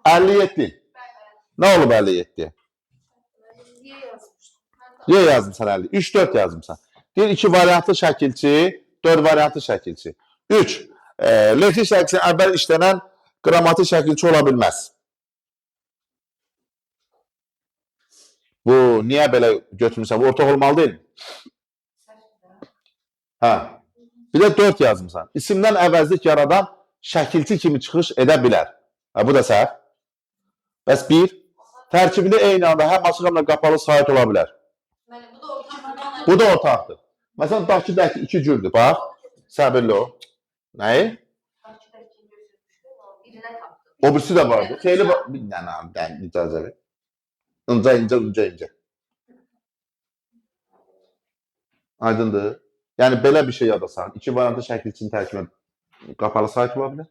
57. Nə olub 57? Y yazmışsan 50. 3-4 yazmışsan. Deyir 2 variantlı şəkilçi, 4 variantlı şəkilçi. 3. Lexi şəkilçi əvvəl işlənən qrammatik şəkilçi ola bilməz. Bu niyə belə götürmüsən? Bu ortaq olmalı deyil mi? Hə. Bir də 4 yazmışsan. İsimdən əvəzlik yaradan şəkilçi kimi çıxış edə bilər. Hə, bu da səhv. Bəs 1. Tərkibində eyni anda həm açıq həm də qapalı sahət ola bilər. Bu da ortaqdır. Məsələn, Bakıdakı 2 cürdür. Bax, səbirli o. Nəyi? O birisi də vardı. Xeyli var. Bir dənə, icazə ver. İncə. Aydındır. Yəni, belə bir şey yadasan. 2 variantlı şəkilçinin tərkibində qapalı sahət ola bilər.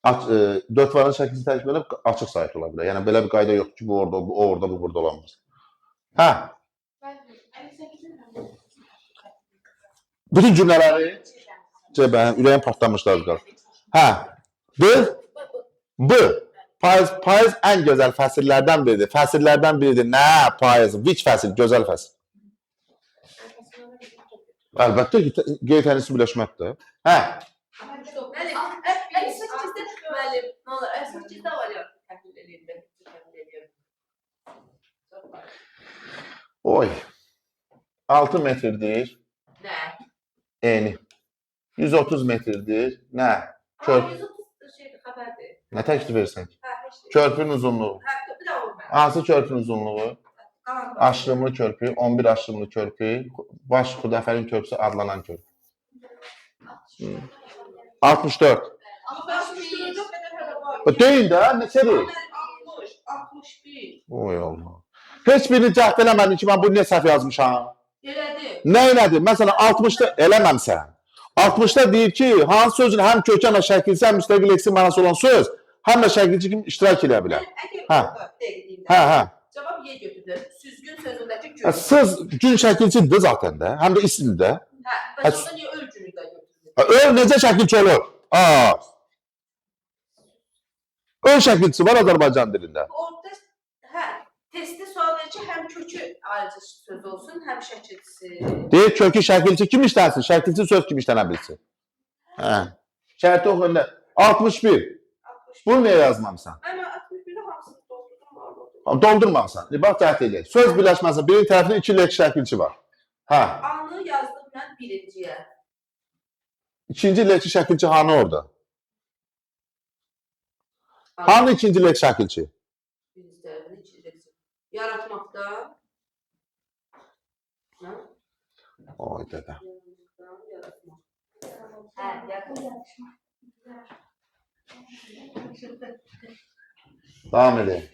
4 variantlı şəkilçinin tərkibində açıq sahət ola bilər. Yəni, belə bir qayda yoxdur ki, bu orada, bu orada, bu burada olamaz. Hə? Bütün cümlələri ürəyim partlamışlar. Hə? B. Payız ən gözəl fəsillərdən biridir. Fəsillərdən biridir. Nə payız? Which fəsil? Gözəl fəsil. Əlbəttə ki, qeyri-tənisi birləşməkdir. Hə? Müəllim, nə olur? 8-də var ya, təhlil edirəm. Oy. 6 metrdir. Nə? Eni. 130 metrdir. Nə? Körp. 130 şeydir, xəbərdir. Nə təklif verirsən ki? Hə, heç deyil. Körpünün uzunluğu. Hə, bir də olmaz. Hansı körpünün uzunluğu? Aşırımlı körpü, 11 aşırımlı körpü, Baş Xudafərin körpüsü adlanan körpü. 64. Amma baş bir çox qədər hələ var. Deyin də, neçədir? 60, 61. Oy Allah. Heç birini cəhd eləmədim ki, mən bu niyə səhv yazmışam? Elədi. Nə elədi? Məsələn, 60-da eləməmsən. 60-da deyir ki, hansı sözün həm kökən və şəkilçi, həm müstəqil leksi mənası olan söz, həm də şəkilçi kimi iştirak edə bilər. Hə. Hə. Cavab Y götürür. Süzgün sözündəki gün. Söz gün şəkilçidir zaten də, həm də isimdir də. Hə, bəs onda niyə ölçünü də götürür? Öl necə şəkilçi olur? Öl şəkilçisi var Azərbaycan dilində. Orada, hə, testi sual verəcək ki, həm kökü ayrıca söz olsun, həm şəkilçisi. Deyir kökü şəkilçi kim işlənsin? Şəkilçi söz kim işlənə bilsin? Hə. Şərti oxuyunda 61. Bunu niyə yazmamısan? Mən 61-də hamısını doldurdum. Doldurmamısan. Bax, cəhd eləyək. Söz birləşməsi birin tərəfində 2 lek şəkilçi var. Hə. Anı yazdım mən birinciyə. İkinci lek şəkilçi hanı orada? Hanı ikinci lek şəkilçi? Birinci tərəfini ikinci. Yaratmaqda. Nə? Oy dədə. Yaratmaq. Hə, yaratmaq. Davam edeyim.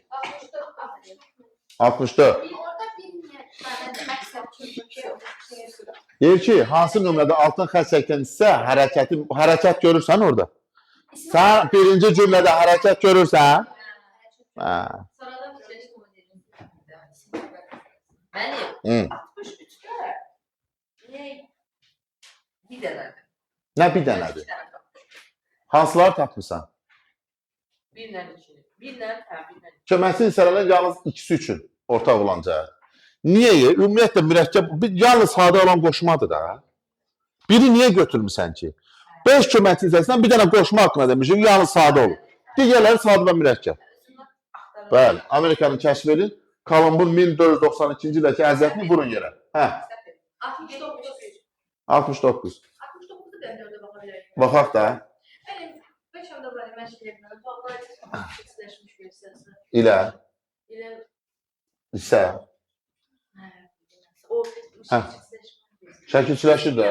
64. Orada bir məqsəd Deyir ki, hansı nömrədə altın xətt çəkilsə, hərəkət görürsən orada. Sən birinci cümlədə hərəkət görürsən. Hə. Sonradan fikirləşdim o dedim. Mənim 63-də bir dənədir. Nə bir dənədir? Hansıları tapmısan? Birlə ikini. Birlə, hə, birlə. Köməkçi hissələrin yalnız ikisi üçün ortaq olan cəhət. Niyə? Ümumiyyətlə mürəkkəb, yalnız sadə olan qoşmadır da. Biri niyə götürmüsən ki? 5 köməkçi hissəsindən bir dənə qoşma haqqında demişim, yalnız sadə olur. Digərləri sadə və mürəkkəb. Bəli, Amerikanın kəşf edin, Kolumbun 1492-ci ildəki əziyyətini vurun yerə. Hə, 69. 69. 69-da ben de orada bakabilirim. Baxaq da. Benim 5 anda böyle meşgul etmem. Vallahi çiftleşmiş bir sesi. ilə İlə, hissə. o Hə. Şəkilçiləşir də.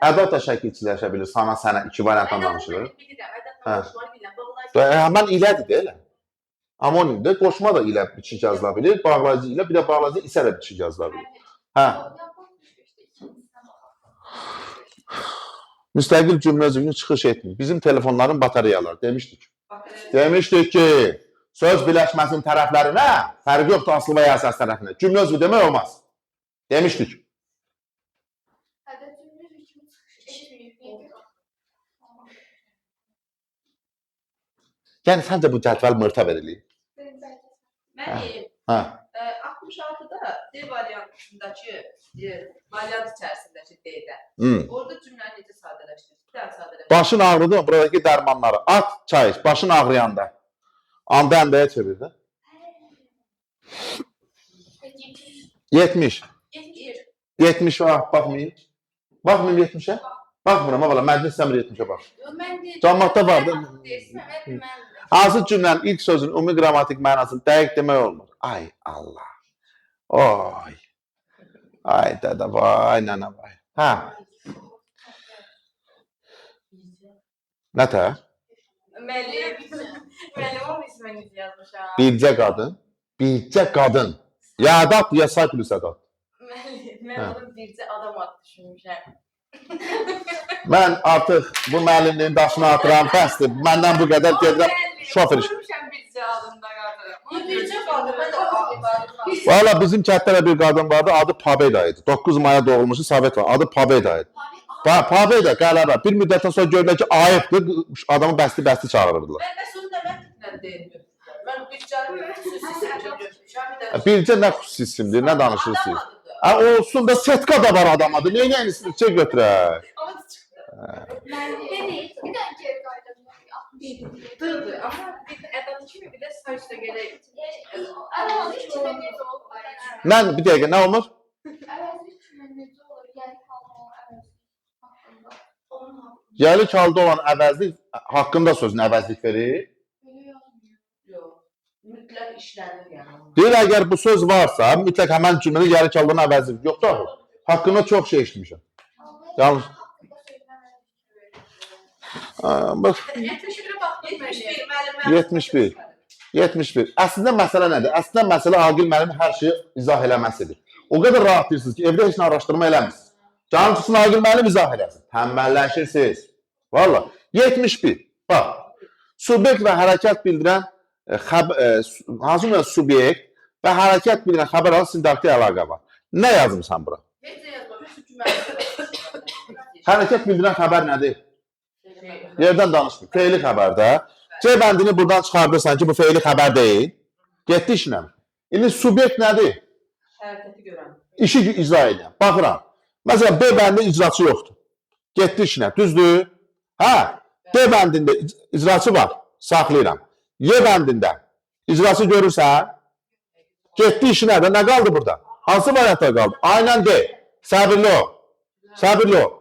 Ədad da şəkilçiləşə bilir. Sana, sənə iki variantdan danışılır. Hə. Həmən ilədir də elə. Amonimdə qoşma da ilə biçik yazıla bilir. Bağlayıcı ilə, bir də bağlayıcı isə də biçik yazıla bilir. Hə. Müstəqil cümlə üzvünü çıxış etmir. Bizim telefonların batareyaları demişdik. Demişdik ki, söz birləşməsinin tərəflərinə fərqi yoxdur aslı və ya əsas tərəfinə. Cümlə üzvü demək olmaz. Demişdik. Yəni səncə bu cədvəl mırta verilir? Mənim Hə. 66-da D variantındakı variant içərisindəki D-də. Orada cümləni necə sadələşdirir? Bir daha sadələşdirir. Başın ağrıdı, buradakı dərmanları at, çay iç. Başın ağrıyanda. Anda əndəyə çevir də. 70. 71. 70 var, baxmayın. Baxmayın 70-ə. Baxmıram, valla, məclis istəmir 70-ə bax. Cəmaatda var da. Hansı cümlənin ilk sözün ümumi qrammatik mənasını dəqiq demək olmur. Ay Allah. Oy. Ay dədə, vay, nənə, vay. Hə. Nətə? Müəlliməm isminizi yazmışam. Bircə qadın. Bircə qadın. Ya adat, ya say plus adat. Mən onu bircə adam adı düşünmüşəm. Mən artıq bu müəllimliyin daşını atıram, bəsdir. Məndən bu qədər gedirəm, şofer iş. Düşünmüşəm bircə adında qadın. bircə qaldı, mən də qaldı. Valla bizim kətdə də bir qadın vardı, adı Pabeda idi. 9 maya doğulmuşu Sovet var, adı Pabeda idi. Pabeda qələbə. Bir müddətdən sonra görürlər ki, ayıbdır, adamı bəsti çağırırdılar. Mən sonu da mən deyim. Mən bircənin xüsusi isim götürmüşəm. Bircə nə xüsusi isimdir, nə danışırsınız? Olsun da setka da var adam adı, neyə şey götürək? Ama çıxdı. Bir dənə geri qayıdım. Dıldı. Ama bir ədadı kimi bir də say üstə gələk. Əvvəl içmə necə olur? Mən bir dəqiqə, nə olmur? Əvvəl içmə necə olur? Yəni kalmanın əvəzli haqqında. Gəlik halda olan əvəzlik haqqında sözün əvəzlik verir. Belə yazmıyor. Yox. Mütləq işlənir yəni. Deyir, əgər bu söz varsa, mütləq həmən cümlədə gəlik haldan əvəzlik yoxdur. Haqqında çox şey işləmişəm. Yalnız. Bax, 71-ə baxdım. 71. 71. Əslində məsələ nədir? Əslində məsələ Aqil müəllim hər şeyi izah eləməsidir. O qədər rahat deyirsiniz ki, evdə heç nə araşdırma eləmirsiniz. Canım çıxsın Aqil müəllim izah eləsin. Tənbəlləşirsiniz. Valla. 71. Bax. Subyekt və hərəkət bildirən hansı subyekt və hərəkət bildirən xəbər arası sintaktik əlaqə var. Nə yazmısan bura? Heç nə yazmamışam çünki mən Hərəkət bildirən xəbər nədir? Yerdən danışmır. Feili xəbərdə. C bəndini buradan çıxardırsan ki, bu feili xəbər deyil. Getdi işlə. İndi subyekt nədir? Hərəkəti görən. İşi icra edən. Baxıram. Məsələn, B bəndində icraçı yoxdur. Getdi işinə, düzdür? Hə, D bəndində icraçı var, saxlayıram. Y bəndində icraçı görürsən, getdi işinə də nə qaldı burada? Hansı variantlar qaldı? Aynen D. Səbirli ol. Səbirli ol.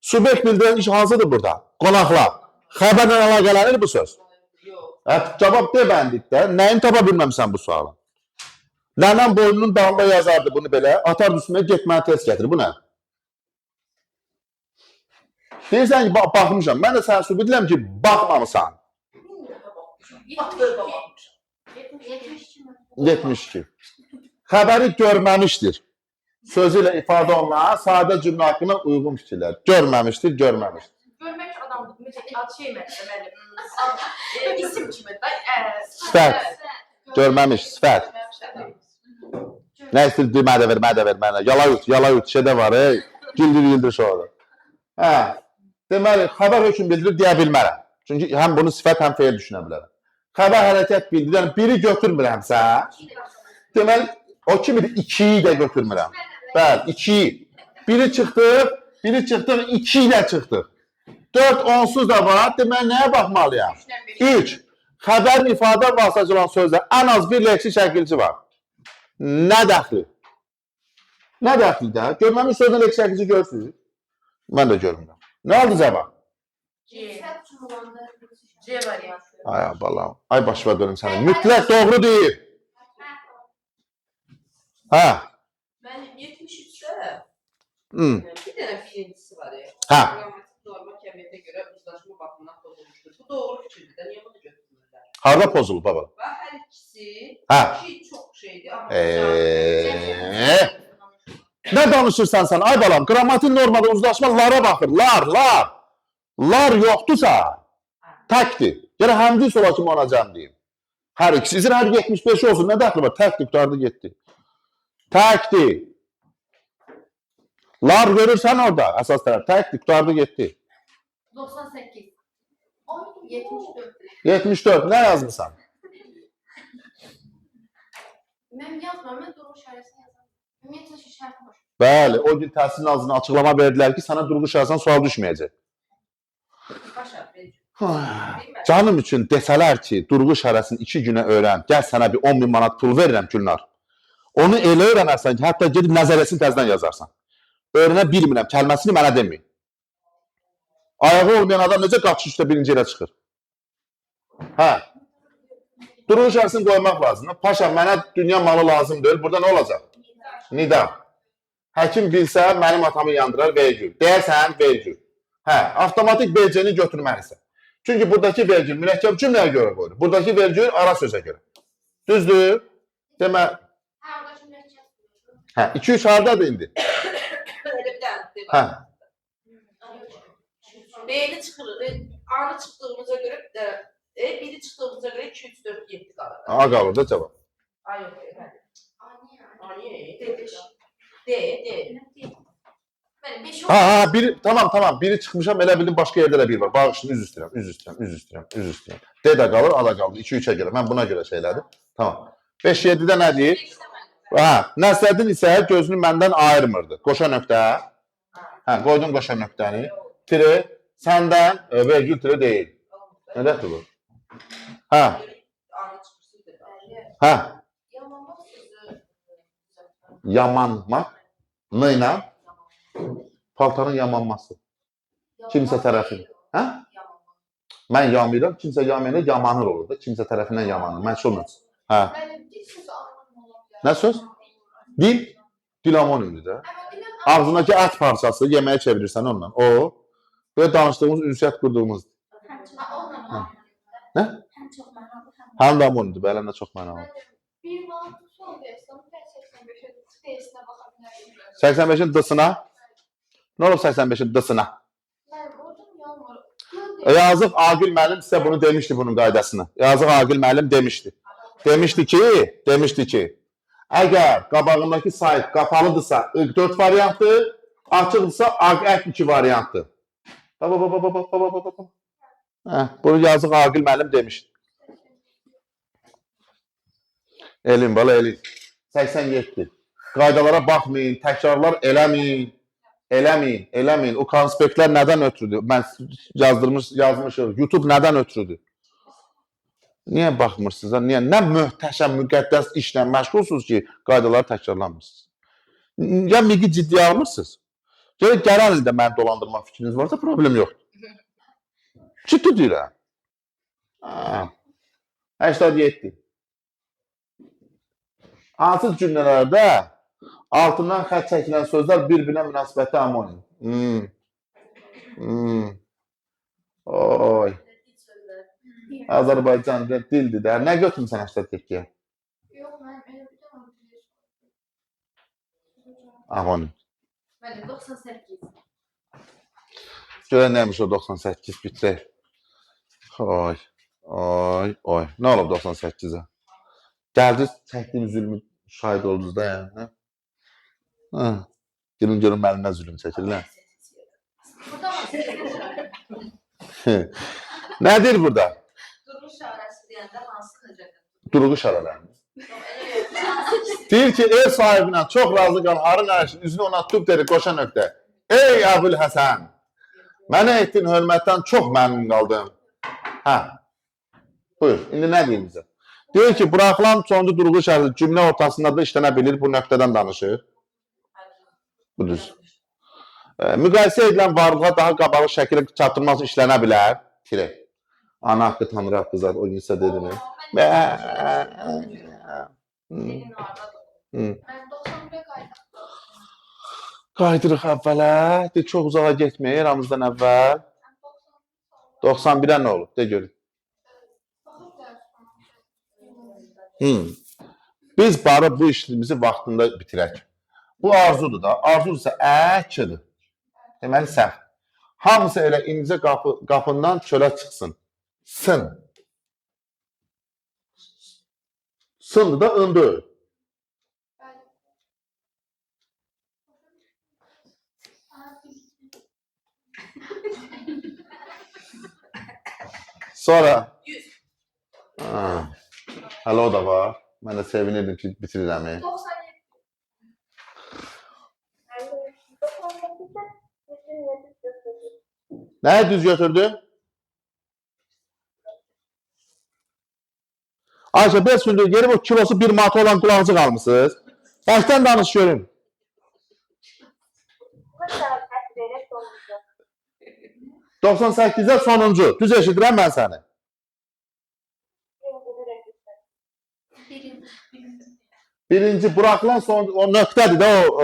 Subyekt bildirən iş hansıdır burada? Qonaqlar. Xəbərlə əlaqələnir bu söz. Yox. Cavab D bəndikdə. Nəyini tapa bilməmsən bu sualın? Nənəm boynunun dalında yazardı bunu belə. Atar üstünə getməni test gətirir. Bu nə? Deyirsən ki, baxmışam. Mən də sənə sübut edirəm ki, baxmamısan. Bax, böyle baxmışam. 72 mi? 72. Xəbəri görməmişdir. Sözü ilə ifadə olunan sadə cümlə haqqında uyğun fikirlər. Görməmişdir, görməmişdir. Görmək adamdır. Mesela ad şey mənim. İsim kimi də. Sifət. Görməmiş, sifət. Nə istəyir, mənə də ver, mənə. Yala yut, şeydə var, gildir sonra. Hə, deməli, xəbər hökm bildirir deyə bilmərəm. Çünki həm bunu sifət, həm feil düşünə bilərəm. Xəbər hərəkət bildirir, biri götürmürəmsə, deməli, o kimidir, 2'yi də götürmürəm. Bəli, 2'yi. Biri çıxdıq, 2 ilə çıxdıq. 4 onsuz da var, deməli, nəyə baxmalıyam? 3. Xəbərin ifadə vasitəsi olan sözdə ən az bir leksik şəkilçi var. Nə dəxli? Nə dəxli də? Görməmiş sözdə leksik şəkilçi görürsünüz. Mən də görmürəm. Nə oldu cavab? C variantı. Ay balam, ay başıma dönüm sənə. Mütləq doğru deyil. Hə. Mənim 73-də Hmm. bir dənə birincisi var. Hə. Qrammatik norma kəmiyyətə görə uzlaşma baxımından pozulmuşdur. Bu doğru fikirdir də, niyə bunu götürmürlər? Harda pozulub baba? Və hər ikisi Hə. çox şeydir, amma Nə danışırsan sən? Ay balam, qrammatik normada uzlaşma lara baxır. Lar. Lar yoxdursa, təkdir. Gələ həmcins ola kimi olacam deyim. Hər ikisi, sizin hər 75 olsun, nə dəxli var? Təkdir, qutardı getdi. Təkdir. Lar görürsən orada, əsas tərəf. Təkdir, qutardı getdi. 98. 74. 74, nə yazmısan? Mən yazmam, mən durum şərəsini yazam. Ümumiyyətlə şərti var. Bəli, o gün təhsil nazirinin açıqlama verdilər ki, sənə durğu şərsən sual düşməyəcək. başa Canım üçün desələr ki, durğu şərəsini 2 günə öyrən, gəl sənə bir 10.000 manat pul verirəm Gülnar. Onu elə öyrənərsən ki, hətta gedib nəzəriyyəsini təzdən yazarsan. Öyrənə bilmirəm, kəlməsini mənə deməyin. Ayağı olmayan adam necə qaçış üstə birinci yerə çıxır? Hə. Durğu şərəsini qoymaq lazım. Paşa, mənə dünya malı lazım deyil. Burada nə olacaq? Nida. Həkim bilsə, mənim atamı yandırar, vergül. Deyərsən, vergül. Hə, avtomatik vergini götürməlisən. Çünki buradakı vergül mürəkkəb cümləyə görə qoyulur. Buradakı vergül ara sözə görə. Düzdür? Demə, Hə, oradakı mürəkkəb. hə, 2-3 hardadır indi? Elə bir dənə Hə, B'ni çıxırıq. A'nı çıxdığımıza görə biri çıxdığımıza görə 2, 3, 4, 7 qalır. A qalır da cavab. A yox, hə. A A niyə? niyə? D. Bəli, 5 Ha, biri, tamam, biri çıxmışam, elə bildim başqa yerdə də bir var. Bağışın, üz üstürəm. D də qalır, A da qalır. 2-3-ə görə. Mən buna görə şeylədim. Tamam. 5-7-də nə deyir? Ha, Nəsrəddin isə gözünü məndən ayırmırdı. Qoşa nöqtə. Hə, qoydum qoşa nöqtəni. Tiri, səndən vergül tiri deyil. Nədir bu? Hə, A'nı çıxırsın. hə. yalanmaq sözü. Yamanmaq. N ilə paltarın yamanması. Kimsə tərəfindən. Hə? Mən yamayıram, kimsə yamayanda yamanır olur da. Kimsə tərəfindən yamanır. Mən olmaz. Hə. Bəli, bir söz anlamı ola bilər. Nə söz? Dil. Dil amonimdir də. Amma bilən Ağzındakı ət parçası yeməyə çevirirsən onunla. O, böyle danışdığımız, ünsiyyət qurduğumuz. onunla. Nə? Həm çox mənalı, Həm də amonimdir, belə də çox mənalı. Bir manatlı sual versəm, mən 85-ə D-sinə baxa bilərəm. 85-in D-sına. Nə olub 85-in D-sına? Mən oradan yanmır. Yazıq Agil müəllim sizə bunu demişdi, bunun qaydasını. Yazıq Agil müəllim demişdi. Demişdi ki, əgər qabağındakı sayt qapalıdırsa ıq4 variantdır, açıqdırsa aq2 variantdır. Bunu yazıq Agil müəllim demişdi. Elin, bala elin. 87. qaydalara baxmayın, təkrarlar eləməyin. O konspektlər nədən ötürüdür? Mən yazmışıq. YouTube nədən ötürüdür? Niyə baxmırsınız? Niyə? Nə möhtəşəm, müqəddəs işlə məşğulsunuz ki, qaydaları təkrarlamırsınız? Ya MİQ-i ciddiyə almırsınız? Görə gələn ildə məni dolandırma fikriniz varsa problem yoxdur. Ciddi deyirəm. 87. Hansı cümlələrdə altından xətt çəkilən sözlər bir-birinə münasibətdə amonim? Oy. Azərbaycan dildir də. Nə götürmüsən 82-yə? Yox, mənim elə bir dənə Amonim. Mənim 98. Görə nəymiş o 98 bitirək. Oy. Nə olub 98-ə? Gəldiniz, çəkdiyim zülmü şahid oldunuz da yəni. Girin görün məndən zülüm çəkirlər. Burada var. Nədir burada? Durmuş şarası deyəndə hansı nəcədir? Durğu şaralarını. Deyir ki, ev sahibinə çox razı qal, harın ərşin, üzünü ona tutub dedi, qoşa nöqtə. Ey Əbül Həsən, mənə etdiyin hörmətdən çox məmnun qaldım. Hə, buyur, indi nə deyim bizə? Deyir ki, buraxılan sonuncu durğu şərti cümlə ortasında da işlənə bilir, bu nöqtədən danışır. Bu düz. Müqayisə edilən varlığa daha qabalı şəkildə çatdırılması işlənə bilər. Tire. Ana haqqı, tanrı haqqı zat, o insə dedimi? Senin orada. Mən 91'e qayıtdım. Qaydırıq əvvələ. De, çox uzağa getməyə, eramızdan əvvəl. 91-ə nə olur? De görün. Biz barı bu işimizi vaxtında bitirək. Bu arzudur da. Arzu isə əkidir. Deməli, səhv. Hamısı elə incə qapından çölə çıxsın. Sın. Sındır da ındır. Sonra. 100. Hələ o da var. Mən də sevinirdim ki, bitirirəm. 97. Nəyə düz götürdün? Ayşə, 5 gündür gelib o kilosu 1 manat olan qulağıcıq almışsınız. Başdan danış görün. 98'e sonuncu. Düz eşidirəm mən səni. Birinci buraxılan son, o nöqtədir də o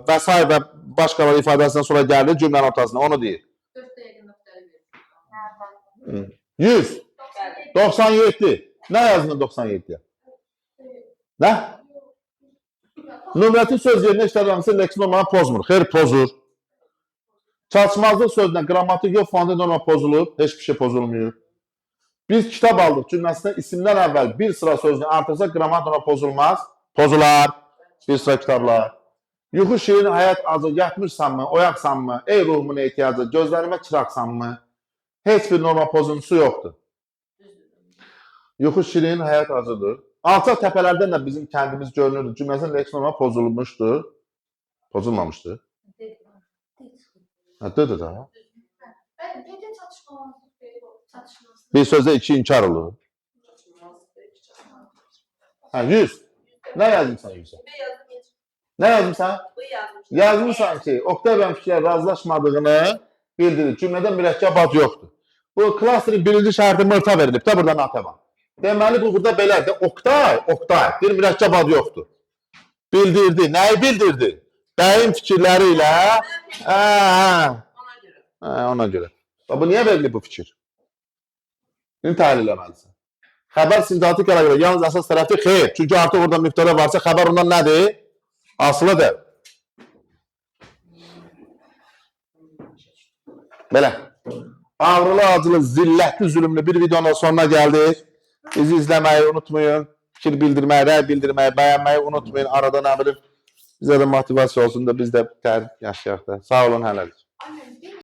vəsair və başqaları ifadəsindən sonra gəlir cümlənin ortasına. Onu deyir. 4 dəqiqə nöqtəli verir. 100. 97. Nə yazdın 97'ye? Nə? Nömrəti söz yerinə işlədilməsi leksin olmadan pozmur. Xeyr, pozur. Çatışmazlıq sözünə qrammatik yox, fonda norma pozulur. Heç bir şey pozulmuyor. Biz kitab aldıq cümləsində isimdən əvvəl bir sıra sözünü artırsa qrammatik norma pozulmaz. Pozular. Bir sıra kitablar. Yuxu şirin həyat acı, yatmışsanmı, oyaqsanmı, ey ruhumun ehtiyacı, gözlərimə çıraqsanmı? Heç bir norma pozuntusu yoxdur. Yuxu şirin həyat acıdır. Alçaq təpələrdən də bizim kəndimiz görünürdü. Cümləsinin leksin norma pozulmuşdur. Pozulmamışdır. Dedi da. Ben gece çatışmamazlık verip çatışmazlık. Bir sözde iki inkar olur. 100. Ne yazdın sen 100'e? B yazdım. Ne yazdın sen? B yazdım. Yazmışsan ki, Oktay bəy fikirlə razılaşmadığını bildirir. Cümlədə mürəkkəb ad yoxdur. Bu klasterin birinci şərti mırta verilib də burada natəvan. Deməli bu burada belədir. Oktay, bir mürəkkəb ad yoxdur. Bildirdi. Nəyi bildirdi? Bəyin fikirləri ilə ona görə. Bu niyə verilib bu fikir? İndi təhlil eləməlisən. Xəbər sintatikara görə yalnız əsas tərəfdir xeyr. Çünki artıq orada mübtədə varsa xəbər ondan nədir? Asılıdır. Belə. Ağrılı, acılı, zillətli, zülümlü bir videonun sonuna gəldik. Bizi izləməyi unutmayın. Fikir bildirməyi, rəy bildirməyi, bəyənməyi unutmayın. Arada nə bilir bizə də motivasiya olsun da biz də yaşayaq da. Sağ olun, hələlik.